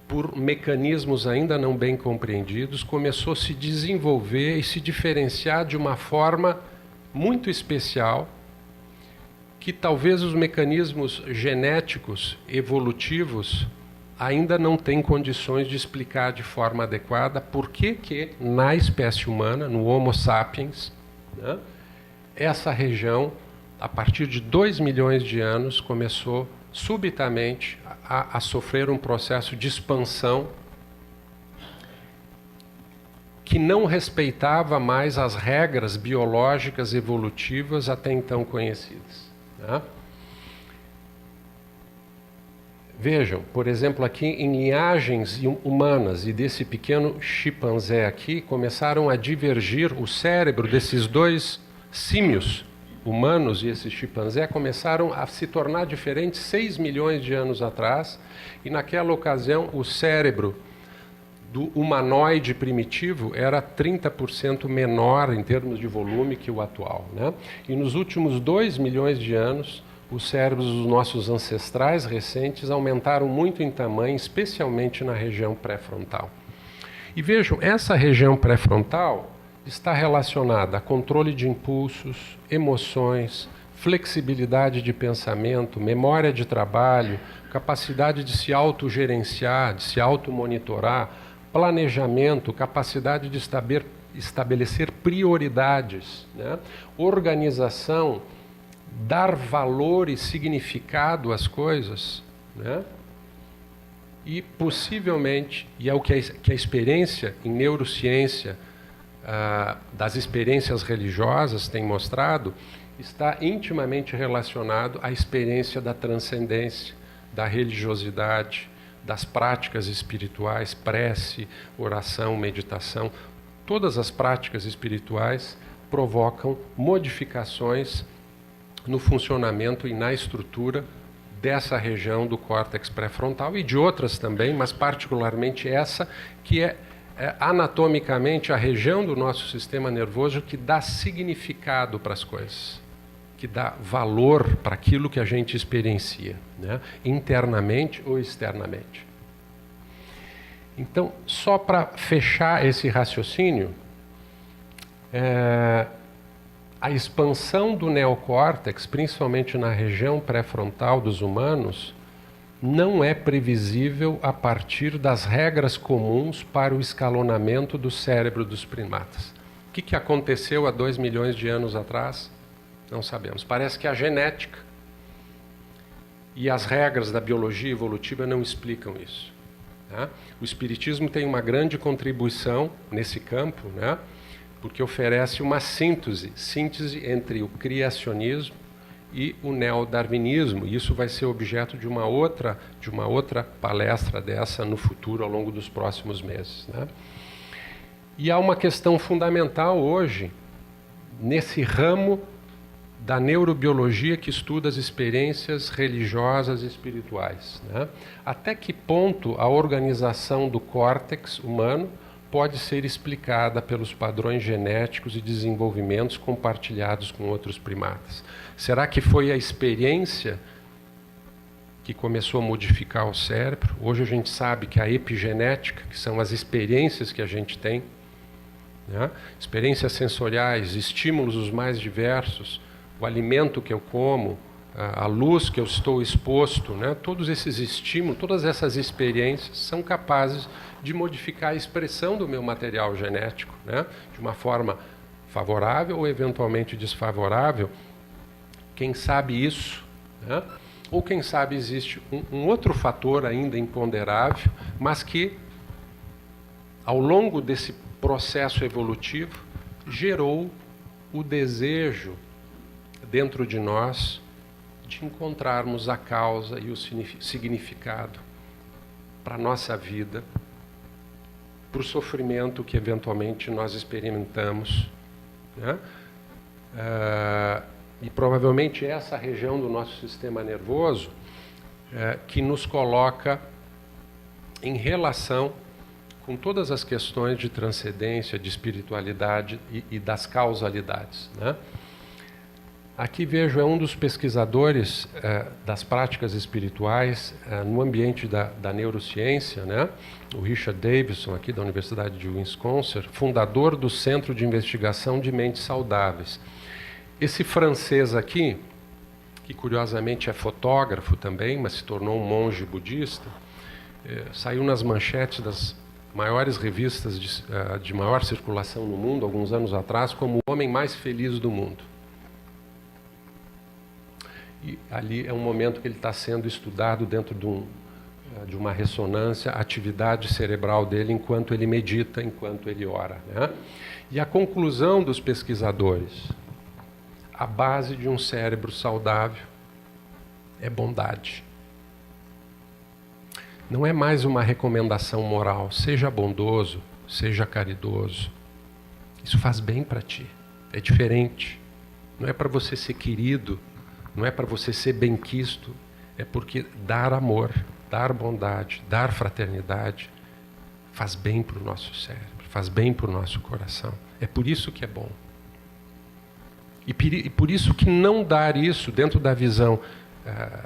por mecanismos ainda não bem compreendidos, começou a se desenvolver e se diferenciar de uma forma muito especial, que talvez os mecanismos genéticos evolutivos ainda não têm condições de explicar de forma adequada por que na espécie humana, no Homo sapiens, né, essa região, a partir de 2 milhões de anos, começou subitamente a sofrer um processo de expansão que não respeitava mais as regras biológicas evolutivas até então conhecidas. Né? Vejam, por exemplo, aqui em linhagens humanas e desse pequeno chimpanzé aqui, começaram a divergir o cérebro desses dois símios humanos e esse chimpanzé começaram a se tornar diferentes 6 milhões de anos atrás, e naquela ocasião o cérebro do humanoide primitivo era 30% menor em termos de volume que o atual, né? E nos últimos 2 milhões de anos, os cérebros dos nossos ancestrais recentes aumentaram muito em tamanho, especialmente na região pré-frontal. E vejam, essa região pré-frontal está relacionada a controle de impulsos, emoções, flexibilidade de pensamento, memória de trabalho, capacidade de se autogerenciar, de se automonitorar, planejamento, capacidade de estabelecer prioridades, né? Organização, dar valor e significado às coisas, né? E possivelmente, e é o que a experiência em neurociência das experiências religiosas tem mostrado, está intimamente relacionado à experiência da transcendência, da religiosidade, das práticas espirituais, prece, oração, meditação. Todas as práticas espirituais provocam modificações no funcionamento e na estrutura dessa região do córtex pré-frontal e de outras também, mas particularmente essa que é anatomicamente a região do nosso sistema nervoso que dá significado para as coisas, que dá valor para aquilo que a gente experiencia, né? Internamente ou externamente. Então, só para fechar esse raciocínio, a expansão do neocórtex, principalmente na região pré-frontal dos humanos, não é previsível a partir das regras comuns para o escalonamento do cérebro dos primatas. O que aconteceu há 2 milhões de anos atrás? Não sabemos. Parece que a genética e as regras da biologia evolutiva não explicam isso, né? O espiritismo tem uma grande contribuição nesse campo, né? Porque oferece uma síntese entre o criacionismo e o neodarwinismo. E isso vai ser objeto de uma outra palestra dessa no futuro, ao longo dos próximos meses, né? E há uma questão fundamental hoje, nesse ramo da neurobiologia que estuda as experiências religiosas e espirituais, né? Até que ponto a organização do córtex humano pode ser explicada pelos padrões genéticos e desenvolvimentos compartilhados com outros primatas? Será que foi a experiência que começou a modificar o cérebro? Hoje a gente sabe que a epigenética, que são as experiências que a gente tem, né? Experiências sensoriais, estímulos os mais diversos, o alimento que eu como, a luz que eu estou exposto, né? Todos esses estímulos, todas essas experiências são capazes de modificar a expressão do meu material genético, né? De uma forma favorável ou eventualmente desfavorável. Quem sabe isso, né? Ou quem sabe existe um outro fator ainda imponderável, mas que ao longo desse processo evolutivo gerou o desejo dentro de nós de encontrarmos a causa e o significado para a nossa vida, para o sofrimento que eventualmente nós experimentamos, né? E provavelmente essa região do nosso sistema nervoso que nos coloca em relação com todas as questões de transcendência, de espiritualidade e das causalidades, né? Aqui vejo um dos pesquisadores das práticas espirituais no ambiente da neurociência, né? O Richard Davidson, aqui da Universidade de Wisconsin, fundador do Centro de Investigação de Mentes Saudáveis. Esse francês aqui, que curiosamente é fotógrafo também, mas se tornou um monge budista, saiu nas manchetes das maiores revistas de maior circulação no mundo, alguns anos atrás, como o homem mais feliz do mundo. E ali é um momento que ele está sendo estudado dentro de uma ressonância, a atividade cerebral dele enquanto ele medita, enquanto ele ora, né? E a conclusão dos pesquisadores, a base de um cérebro saudável é bondade. Não é mais uma recomendação moral, seja bondoso, seja caridoso. Isso faz bem para ti, é diferente. Não é para você ser querido, não é para você ser benquisto, é porque dar amor, dar bondade, dar fraternidade faz bem para o nosso cérebro, faz bem para o nosso coração. É por isso que é bom. E por isso que não dar isso dentro da visão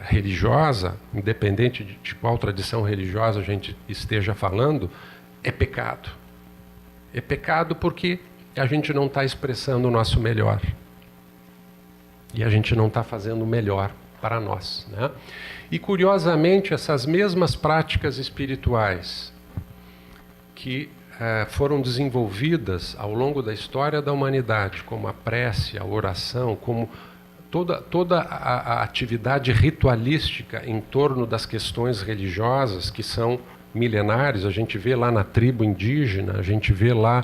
religiosa, independente de qual tradição religiosa a gente esteja falando, é pecado. É pecado porque a gente não está expressando o nosso melhor. E a gente não está fazendo o melhor para nós, né? E curiosamente, essas mesmas práticas espirituais que foram desenvolvidas ao longo da história da humanidade, como a prece, a oração, como toda a atividade ritualística em torno das questões religiosas, que são milenares, a gente vê lá na tribo indígena, a gente vê lá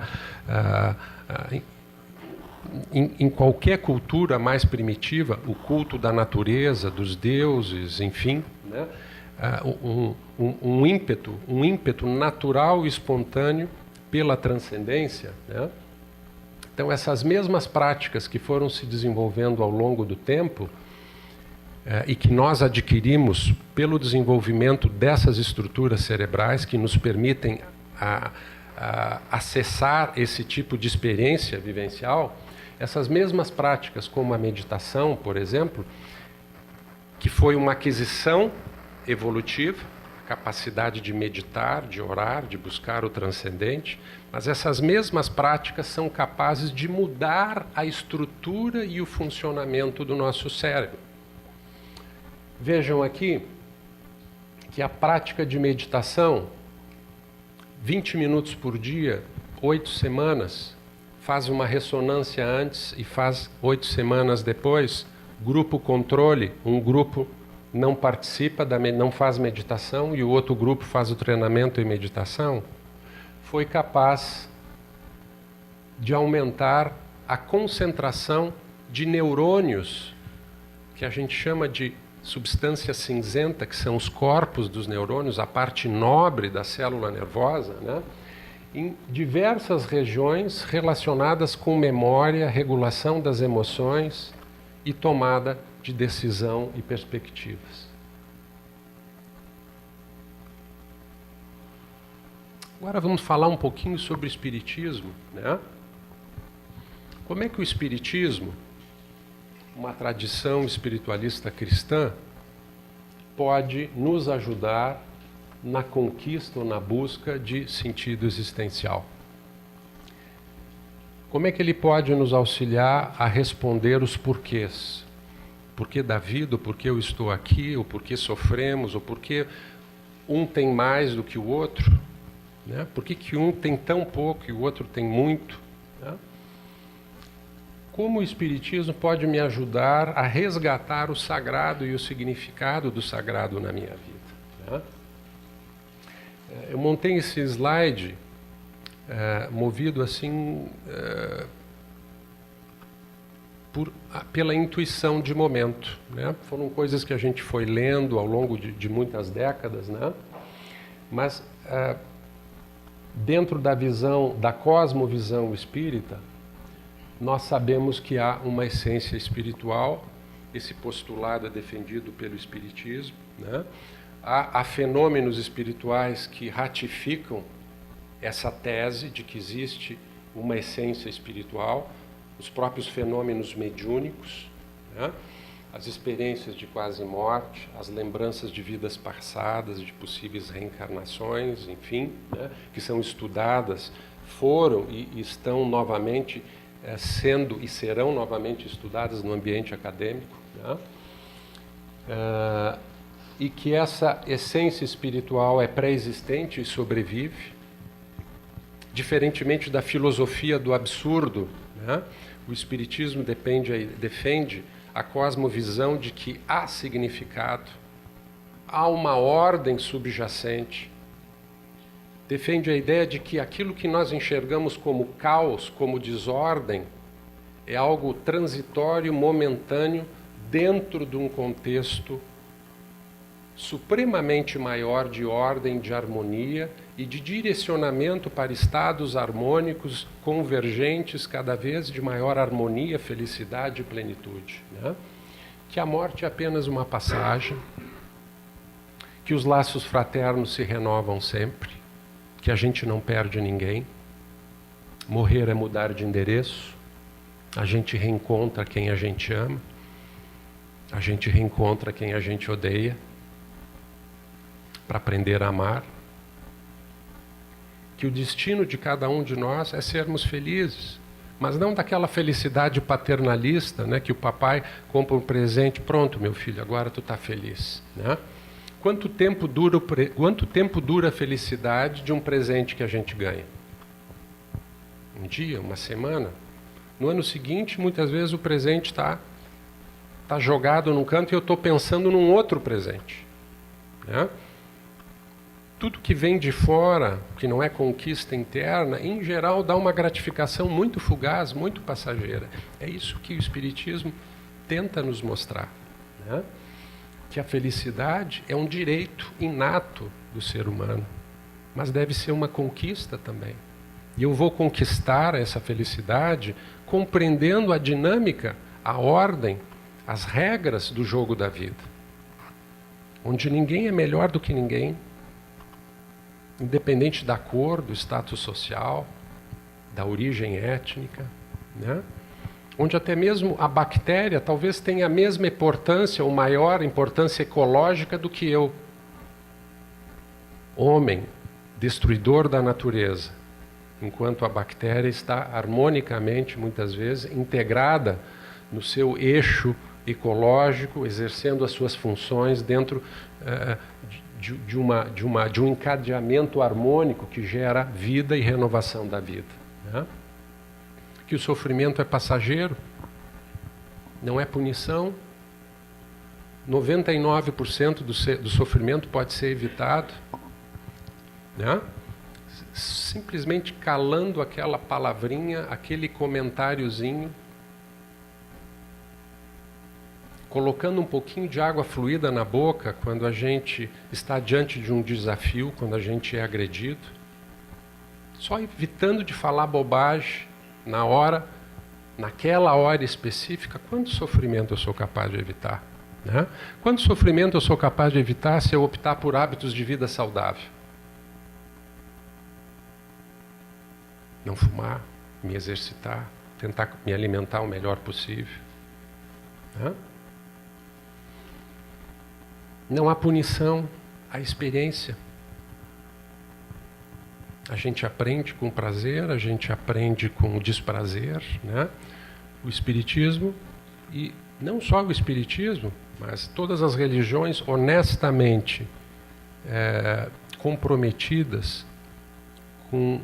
em qualquer cultura mais primitiva, o culto da natureza, dos deuses, enfim, né? um ímpeto natural e espontâneo pela transcendência, né? Então, essas mesmas práticas que foram se desenvolvendo ao longo do tempo e que nós adquirimos pelo desenvolvimento dessas estruturas cerebrais que nos permitem acessar esse tipo de experiência vivencial, essas mesmas práticas, como a meditação, por exemplo, que foi uma aquisição evolutiva, capacidade de meditar, de orar, de buscar o transcendente, mas essas mesmas práticas são capazes de mudar a estrutura e o funcionamento do nosso cérebro. Vejam aqui que a prática de meditação, 20 minutos por dia, 8 semanas, faz uma ressonância antes e faz 8 semanas depois, grupo controle, um grupo não participa, não faz meditação e o outro grupo faz o treinamento em meditação, foi capaz de aumentar a concentração de neurônios, que a gente chama de substância cinzenta, que são os corpos dos neurônios, a parte nobre da célula nervosa, né? Em diversas regiões relacionadas com memória, regulação das emoções e tomada de decisão e perspectivas. Agora vamos falar um pouquinho sobre o espiritismo, né? Como é que o espiritismo, uma tradição espiritualista cristã, pode nos ajudar na conquista ou na busca de sentido existencial? Como é que ele pode nos auxiliar a responder os porquês? porquê da vida, o porquê eu estou aqui, o porquê sofremos, o porquê um tem mais do que o outro, né? Por que um tem tão pouco e o outro tem muito, né? Como o Espiritismo pode me ajudar a resgatar o sagrado e o significado do sagrado na minha vida, né? Eu montei esse slide movido assim pela intuição de momento, né? Foram coisas que a gente foi lendo ao longo de muitas décadas, né? Mas dentro da visão, da cosmovisão espírita, nós sabemos que há uma essência espiritual. Esse postulado é defendido pelo Espiritismo, né? Há fenômenos espirituais que ratificam essa tese de que existe uma essência espiritual, os próprios fenômenos mediúnicos, né? As experiências de quase morte, as lembranças de vidas passadas, de possíveis reencarnações, enfim, né? Que são estudadas, foram e estão novamente sendo e serão novamente estudadas no ambiente acadêmico, né? E que essa essência espiritual é pré-existente e sobrevive, diferentemente da filosofia do absurdo, né? O Espiritismo defende a cosmovisão de que há significado, há uma ordem subjacente, defende a ideia de que aquilo que nós enxergamos como caos, como desordem, é algo transitório, momentâneo, dentro de um contexto supremamente maior de ordem, de harmonia e de direcionamento para estados harmônicos, convergentes, cada vez de maior harmonia, felicidade e plenitude, né? Que a morte é apenas uma passagem, que os laços fraternos se renovam sempre, que a gente não perde ninguém, morrer é mudar de endereço, a gente reencontra quem a gente ama, a gente reencontra quem a gente odeia, para aprender a amar, que o destino de cada um de nós é sermos felizes, mas não daquela felicidade paternalista, né, que o papai compra um presente, pronto, meu filho, agora tu está feliz, né? Quanto tempo dura a felicidade de um presente que a gente ganha? Um dia, uma semana? No ano seguinte, muitas vezes o presente está jogado num canto e eu estou pensando num outro presente, né? Tudo que vem de fora, que não é conquista interna, em geral dá uma gratificação muito fugaz, muito passageira. É isso que o Espiritismo tenta nos mostrar, né? Que a felicidade é um direito inato do ser humano, mas deve ser uma conquista também. E eu vou conquistar essa felicidade compreendendo a dinâmica, a ordem, as regras do jogo da vida, onde ninguém é melhor do que ninguém, independente da cor, do status social, da origem étnica, né? Onde até mesmo a bactéria talvez tenha a mesma importância ou maior importância ecológica do que eu. Homem, destruidor da natureza, enquanto a bactéria está harmonicamente, muitas vezes, integrada no seu eixo ecológico, exercendo as suas funções dentro de um encadeamento harmônico que gera vida e renovação da vida, né? Que o sofrimento é passageiro, não é punição. 99% do sofrimento pode ser evitado, né? Simplesmente calando aquela palavrinha, aquele comentáriozinho, colocando um pouquinho de água fluida na boca quando a gente está diante de um desafio, quando a gente é agredido, só evitando de falar bobagem naquela hora específica. Quanto sofrimento eu sou capaz de evitar, né? Quanto sofrimento eu sou capaz de evitar se eu optar por hábitos de vida saudável? Não fumar, me exercitar, tentar me alimentar o melhor possível, né? Não há punição, há experiência. A gente aprende com prazer, a gente aprende com desprazer, né? O Espiritismo e não só o Espiritismo, mas todas as religiões honestamente comprometidas com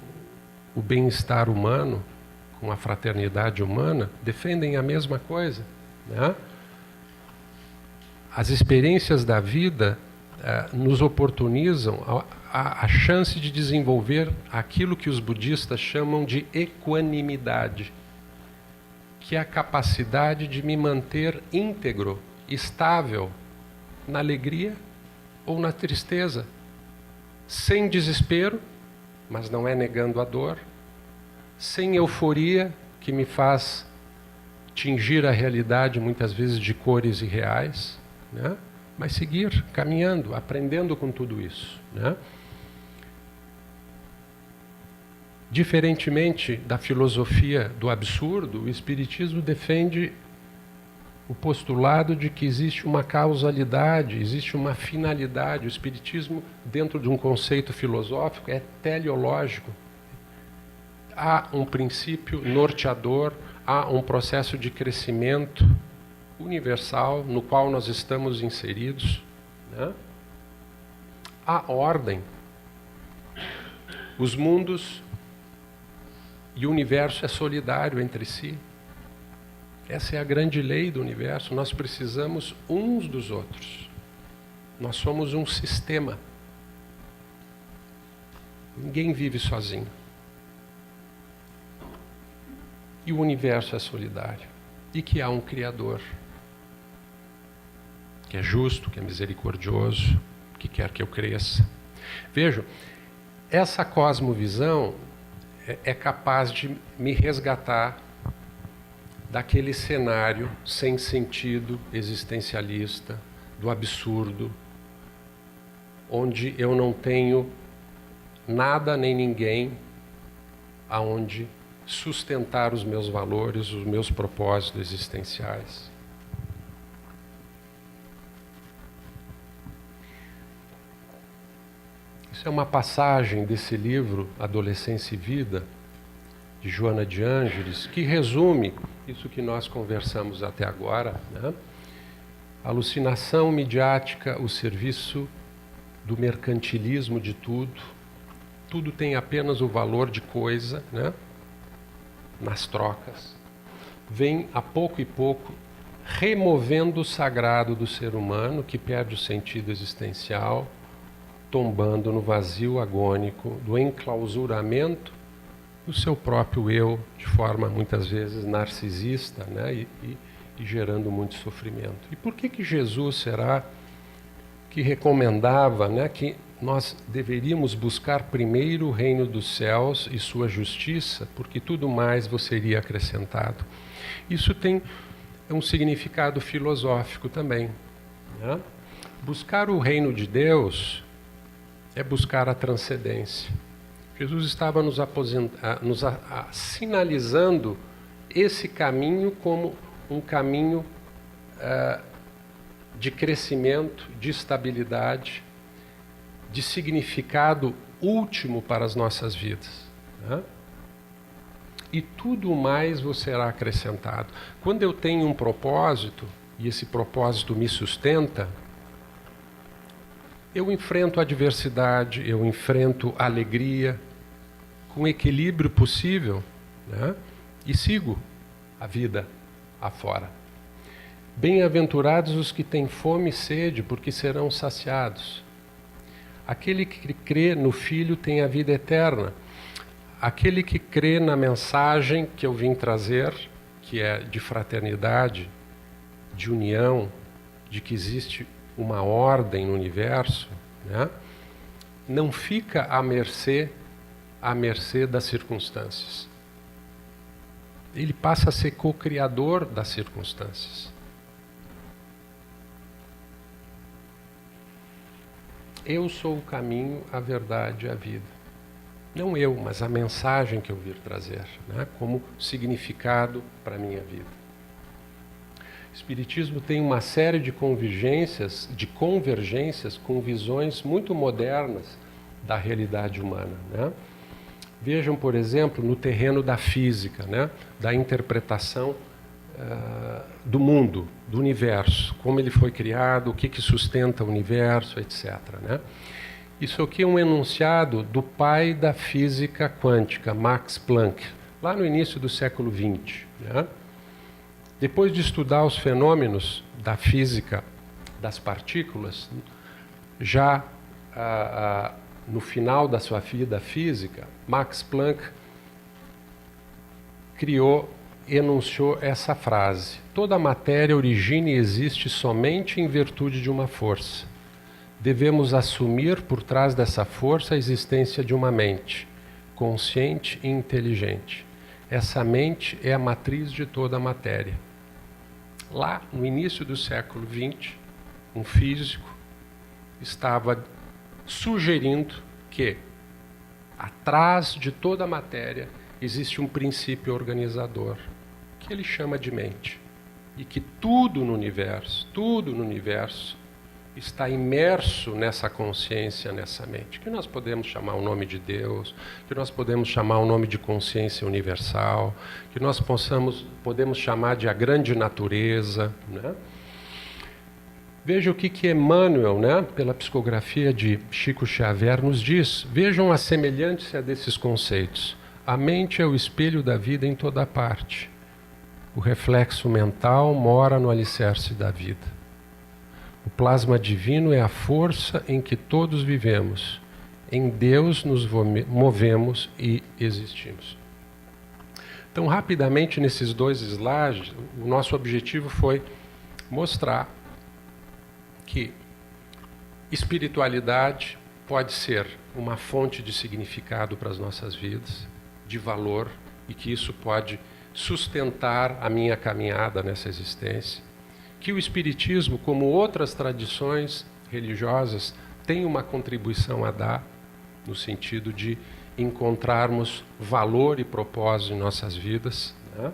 o bem-estar humano, com a fraternidade humana, defendem a mesma coisa, né? As experiências da vida nos oportunizam a chance de desenvolver aquilo que os budistas chamam de equanimidade, que é a capacidade de me manter íntegro, estável, na alegria ou na tristeza, sem desespero, mas não é negando a dor, sem euforia, que me faz tingir a realidade muitas vezes de cores irreais, né? Mas seguir caminhando, aprendendo com tudo isso, né? Diferentemente da filosofia do absurdo, o Espiritismo defende o postulado de que existe uma causalidade, existe uma finalidade. O Espiritismo, dentro de um conceito filosófico, é teleológico. Há um princípio norteador, há um processo de crescimento universal no qual nós estamos inseridos, né? Há ordem. Os mundos e o universo é solidário entre si. Essa é a grande lei do universo. Nós precisamos uns dos outros. Nós somos um sistema. Ninguém vive sozinho. E o universo é solidário. E que há um Criador, que é justo, que é misericordioso, que quer que eu cresça. Vejam, essa cosmovisão é capaz de me resgatar daquele cenário sem sentido existencialista, do absurdo, onde eu não tenho nada nem ninguém aonde sustentar os meus valores, os meus propósitos existenciais. Isso é uma passagem desse livro, Adolescência e Vida, de Joana de Ângeles, que resume isso que nós conversamos até agora, né? Alucinação midiática, o serviço do mercantilismo de tudo. Tudo tem apenas o valor de coisa, né? Nas trocas. Vem a pouco e pouco removendo o sagrado do ser humano, que perde o sentido existencial, tombando no vazio agônico do enclausuramento do seu próprio eu, de forma muitas vezes narcisista, né? e gerando muito sofrimento. E por que Jesus será que recomendava, né, que nós deveríamos buscar primeiro o reino dos céus e sua justiça, porque tudo mais vos seria acrescentado? Isso tem um significado filosófico também, né? Buscar o reino de Deus é buscar a transcendência. Jesus estava sinalizando esse caminho como um caminho de crescimento, de estabilidade, de significado último para as nossas vidas, né? E tudo mais vos será acrescentado. Quando eu tenho um propósito, e esse propósito me sustenta, eu enfrento a adversidade, eu enfrento a alegria, com o equilíbrio possível, né? E sigo a vida afora. Bem-aventurados os que têm fome e sede, porque serão saciados. Aquele que crê no Filho tem a vida eterna. Aquele que crê na mensagem que eu vim trazer, que é de fraternidade, de união, de que existe uma ordem no universo, né? Não fica à mercê das circunstâncias. Ele passa a ser co-criador das circunstâncias. Eu sou o caminho, a verdade e a vida. Não eu, mas a mensagem que eu vir trazer, né, como significado para a minha vida. O Espiritismo tem uma série de convergências com visões muito modernas da realidade humana, né? Vejam, por exemplo, no terreno da física, né, da interpretação do mundo, do universo, como ele foi criado, o que sustenta o universo, etc. Né? Isso aqui é um enunciado do pai da física quântica, Max Planck, lá no início do século XX. Né? Depois de estudar os fenômenos da física das partículas, já no final da sua vida física, Max Planck enunciou essa frase: toda matéria origina e existe somente em virtude de uma força. Devemos assumir por trás dessa força a existência de uma mente, consciente e inteligente. Essa mente é a matriz de toda a matéria. Lá, no início do século XX, um físico estava sugerindo que, atrás de toda a matéria, existe um princípio organizador, que ele chama de mente. E que tudo no universo está imerso nessa consciência, nessa mente, que nós podemos chamar o nome de Deus, que nós podemos chamar o nome de consciência universal, que nós podemos chamar de a grande natureza. Né? Veja o que Emmanuel, né, pela psicografia de Chico Xavier, nos diz. Vejam a semelhança desses conceitos. A mente é o espelho da vida em toda parte. O reflexo mental mora no alicerce da vida. O plasma divino é a força em que todos vivemos. Em Deus nos movemos e existimos. Então, rapidamente, nesses 2 slides, o nosso objetivo foi mostrar que espiritualidade pode ser uma fonte de significado para as nossas vidas, de valor, e que isso pode sustentar a minha caminhada nessa existência. Que o Espiritismo, como outras tradições religiosas, tem uma contribuição a dar, no sentido de encontrarmos valor e propósito em nossas vidas. Né?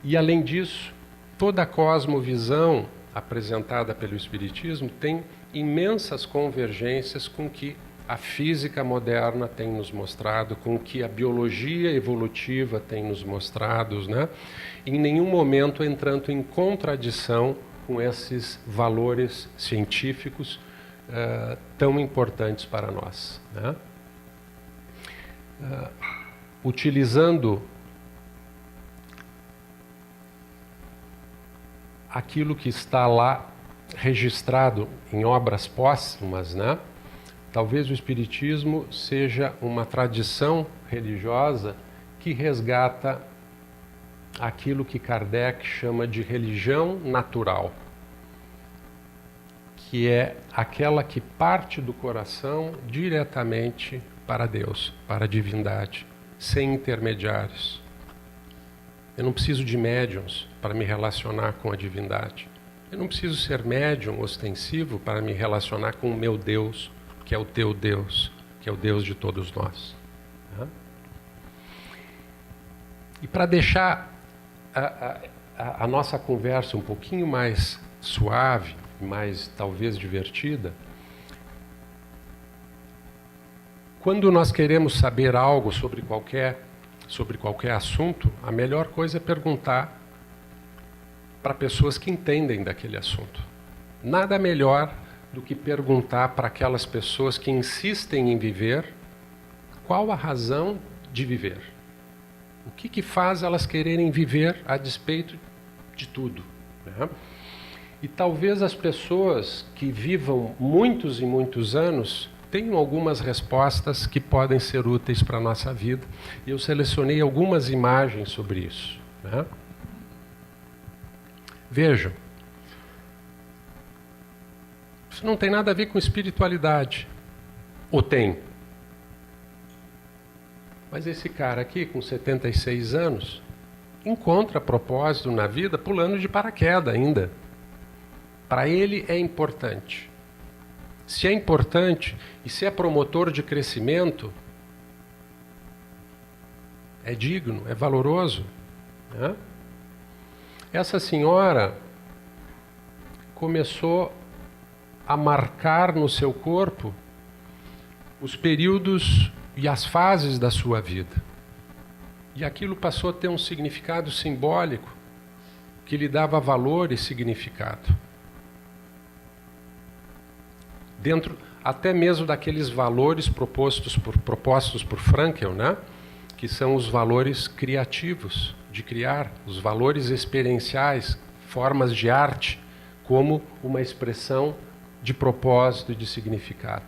E, além disso, toda a cosmovisão apresentada pelo Espiritismo tem imensas convergências com o que a física moderna tem nos mostrado, com o que a biologia evolutiva tem nos mostrado, né? Em nenhum momento entrando em contradição com esses valores científicos tão importantes para nós. Né? Utilizando aquilo que está lá registrado em obras póstumas, né? Talvez o Espiritismo seja uma tradição religiosa que resgata aquilo que Kardec chama de religião natural, que é aquela que parte do coração diretamente para Deus, para a divindade, sem intermediários. Eu não preciso de médiuns para me relacionar com a divindade. Eu não preciso ser médium ostensivo para me relacionar com o meu Deus, que é o teu Deus, que é o Deus de todos nós. E para deixar a nossa conversa um pouquinho mais suave, mais talvez divertida, quando nós queremos saber algo sobre qualquer assunto, a melhor coisa é perguntar para pessoas que entendem daquele assunto. Nada melhor do que perguntar para aquelas pessoas que insistem em viver qual a razão de viver. O que faz elas quererem viver a despeito de tudo. Né? E talvez as pessoas que vivam muitos e muitos anos tenham algumas respostas que podem ser úteis para a nossa vida. E eu selecionei algumas imagens sobre isso. Né? Vejam. Isso não tem nada a ver com espiritualidade. Ou tem? Mas esse cara aqui, com 76 anos, encontra propósito na vida pulando de paraquedas ainda. Para ele é importante. Se é importante e se é promotor de crescimento, é digno, é valoroso. Né? Essa senhora começou a marcar no seu corpo os períodos e as fases da sua vida. E aquilo passou a ter um significado simbólico que lhe dava valor e significado. Dentro até mesmo daqueles valores propostos por Frankl, né? Que são os valores criativos, de criar, os valores experienciais, formas de arte, como uma expressão de propósito e de significado.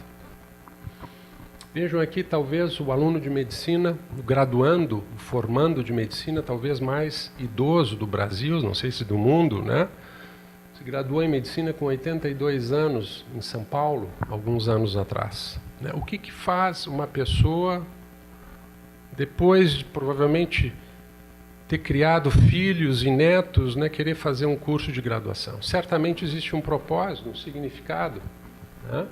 Vejam aqui, talvez, o aluno de medicina, o graduando, o formando de medicina, talvez mais idoso do Brasil, não sei se do mundo, né? Se graduou em medicina com 82 anos em São Paulo, alguns anos atrás. Né? O que faz uma pessoa, depois de provavelmente ter criado filhos e netos, né, querer fazer um curso de graduação? Certamente existe um propósito, um significado. Né?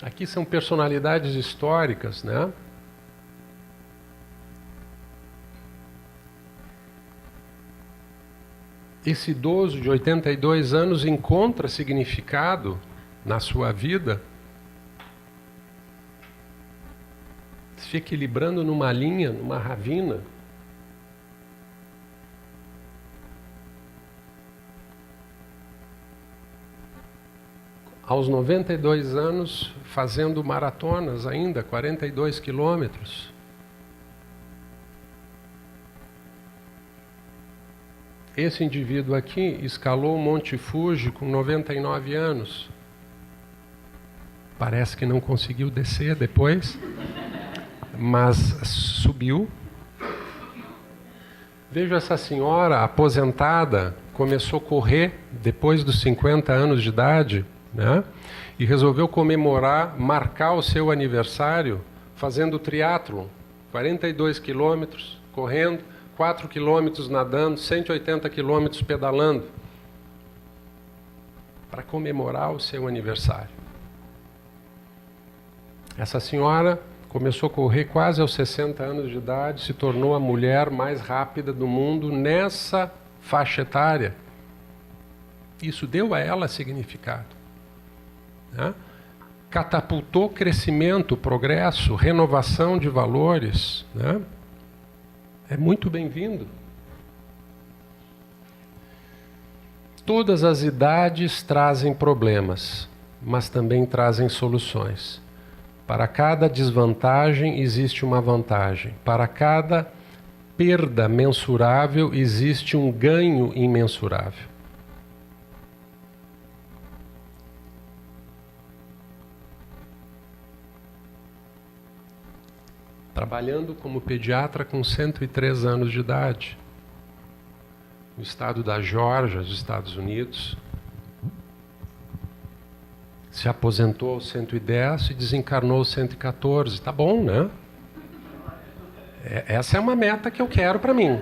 Aqui são personalidades históricas, né? Esse idoso de 82 anos encontra significado na sua vida, se equilibrando numa linha, numa ravina. Aos 92 anos, fazendo maratonas ainda, 42 quilômetros. Esse indivíduo aqui escalou o Monte Fuji com 99 anos. Parece que não conseguiu descer depois, mas subiu. Vejo essa senhora aposentada, começou a correr depois dos 50 anos de idade, né? E resolveu comemorar, marcar o seu aniversário fazendo triatlon, 42 quilômetros, correndo, 4 quilômetros nadando, 180 quilômetros pedalando, para comemorar o seu aniversário. Essa senhora começou a correr quase aos 60 anos de idade, se tornou a mulher mais rápida do mundo nessa faixa etária. Isso deu a ela significado. Né? Catapultou crescimento, progresso, renovação de valores. Né? É muito bem-vindo. Todas as idades trazem problemas, mas também trazem soluções. Para cada desvantagem existe uma vantagem. Para cada perda mensurável existe um ganho imensurável. Trabalhando como pediatra com 103 anos de idade, no estado da Geórgia, nos Estados Unidos. Se aposentou aos 110 e desencarnou aos 114. Tá bom, né? Essa é uma meta que eu quero para mim.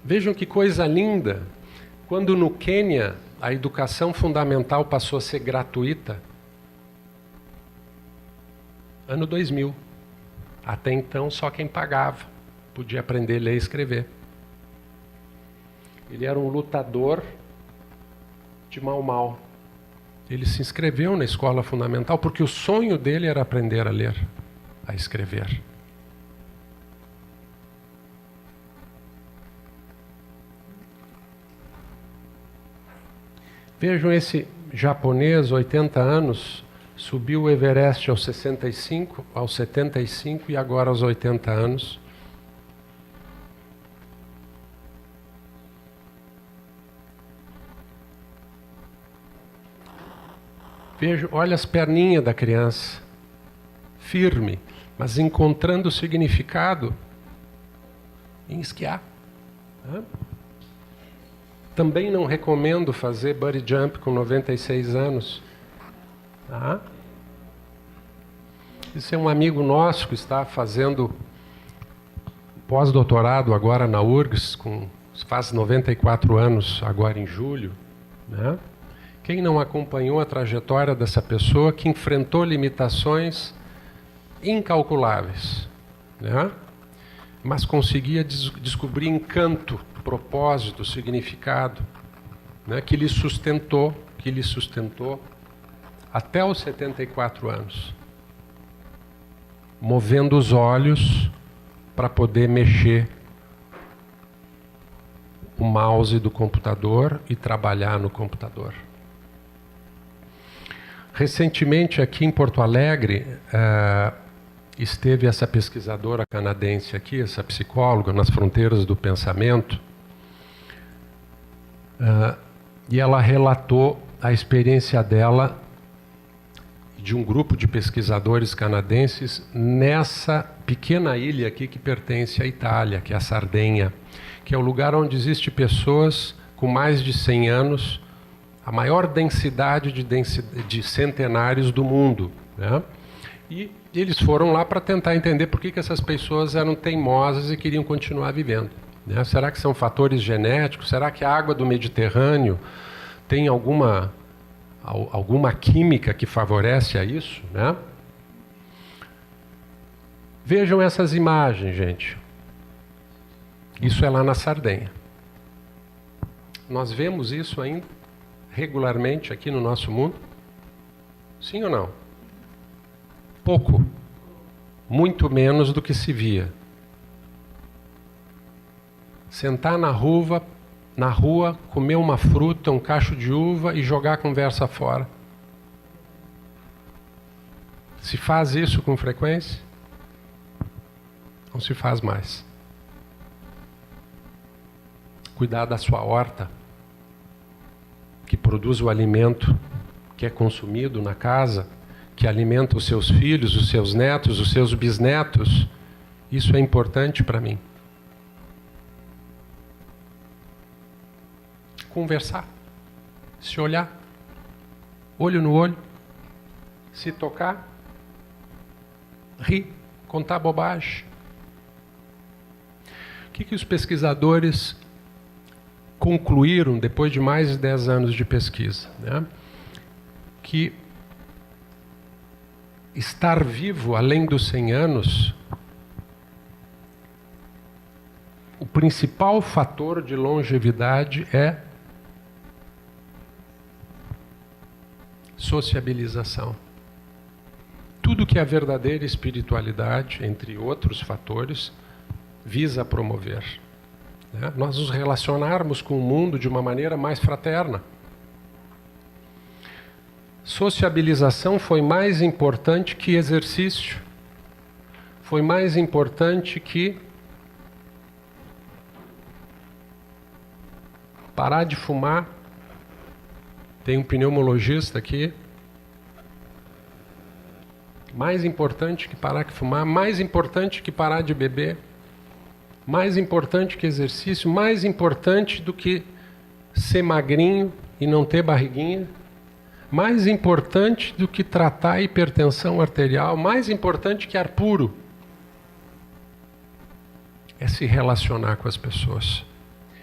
Vejam que coisa linda. Quando no Quênia a educação fundamental passou a ser gratuita, ano 2000. Até então, só quem pagava podia aprender a ler e escrever. Ele era um lutador de Mau Mau. Ele se inscreveu na escola fundamental porque o sonho dele era aprender a ler, a escrever. Vejam esse japonês, 80 anos, subiu o Everest aos 65, aos 75 e agora aos 80 anos. Vejo, olha as perninhas da criança, firme, mas encontrando o significado em esquiar. Também não recomendo fazer bungee jump com 96 anos. Isso é um amigo nosso que está fazendo pós-doutorado agora na URGS, faz 94 anos agora em julho, né? Quem não acompanhou a trajetória dessa pessoa que enfrentou limitações incalculáveis, né? Mas conseguia descobrir encanto, propósito, significado, né? que lhe sustentou até os 74 anos, movendo os olhos para poder mexer o mouse do computador e trabalhar no computador. Recentemente, aqui em Porto Alegre, esteve essa pesquisadora canadense aqui, essa psicóloga, nas fronteiras do pensamento, e ela relatou a experiência dela de um grupo de pesquisadores canadenses nessa pequena ilha aqui que pertence à Itália, que é a Sardenha, que é o lugar onde existem pessoas com mais de 100 anos, a maior densidade de centenários do mundo, né? E eles foram lá para tentar entender por que essas pessoas eram teimosas e queriam continuar vivendo, né? Será que são fatores genéticos? Será que a água do Mediterrâneo tem alguma química que favorece a isso, né? Vejam essas imagens, gente. Isso é lá na Sardenha. Nós vemos isso ainda regularmente aqui no nosso mundo? Sim ou não? Pouco. Muito menos do que se via. Sentar na rua, comer uma fruta, um cacho de uva e jogar a conversa fora. Se faz isso com frequência? Não se faz mais. Cuidar da sua horta, que produz o alimento que é consumido na casa, que alimenta os seus filhos, os seus netos, os seus bisnetos. Isso é importante para mim. Conversar, se olhar, olho no olho, se tocar, rir, contar bobagem. O que os pesquisadores concluíram depois de mais de 10 anos de pesquisa, né? Que estar vivo além dos 100 anos, o principal fator de longevidade é sociabilização. Tudo que é verdadeira espiritualidade, entre outros fatores, visa promover, né? Nós nos relacionarmos com o mundo de uma maneira mais fraterna. Sociabilização foi mais importante que exercício, foi mais importante que parar de fumar. Tem um pneumologista aqui. Mais importante que parar de fumar, mais importante que parar de beber, mais importante que exercício, mais importante do que ser magrinho e não ter barriguinha, mais importante do que tratar a hipertensão arterial, mais importante que ar puro, é se relacionar com as pessoas,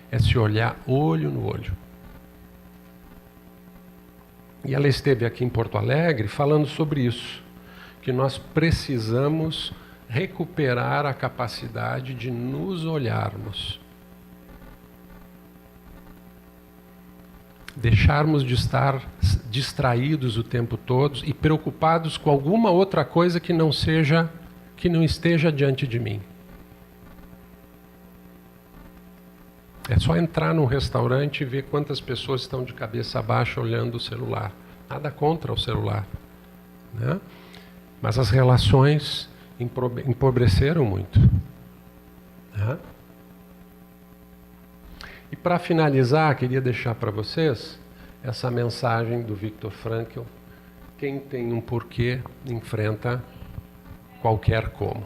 é se olhar olho no olho. E ela esteve aqui em Porto Alegre falando sobre isso, que nós precisamos recuperar a capacidade de nos olharmos. Deixarmos de estar distraídos o tempo todo e preocupados com alguma outra coisa que não esteja diante de mim. É só entrar num restaurante e ver quantas pessoas estão de cabeça baixa olhando o celular. Nada contra o celular, né? Mas as relações empobreceram muito, né? E para finalizar, queria deixar para vocês essa mensagem do Viktor Frankl: quem tem um porquê enfrenta qualquer como.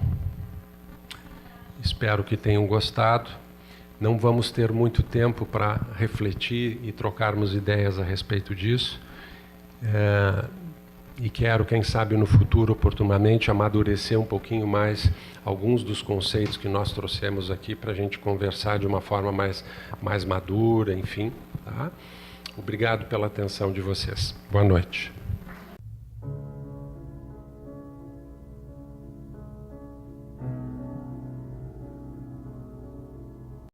Espero que tenham gostado. Não vamos ter muito tempo para refletir e trocarmos ideias a respeito disso. E quero, quem sabe, no futuro, oportunamente, amadurecer um pouquinho mais alguns dos conceitos que nós trouxemos aqui para a gente conversar de uma forma mais madura, enfim. Tá? Obrigado pela atenção de vocês. Boa noite.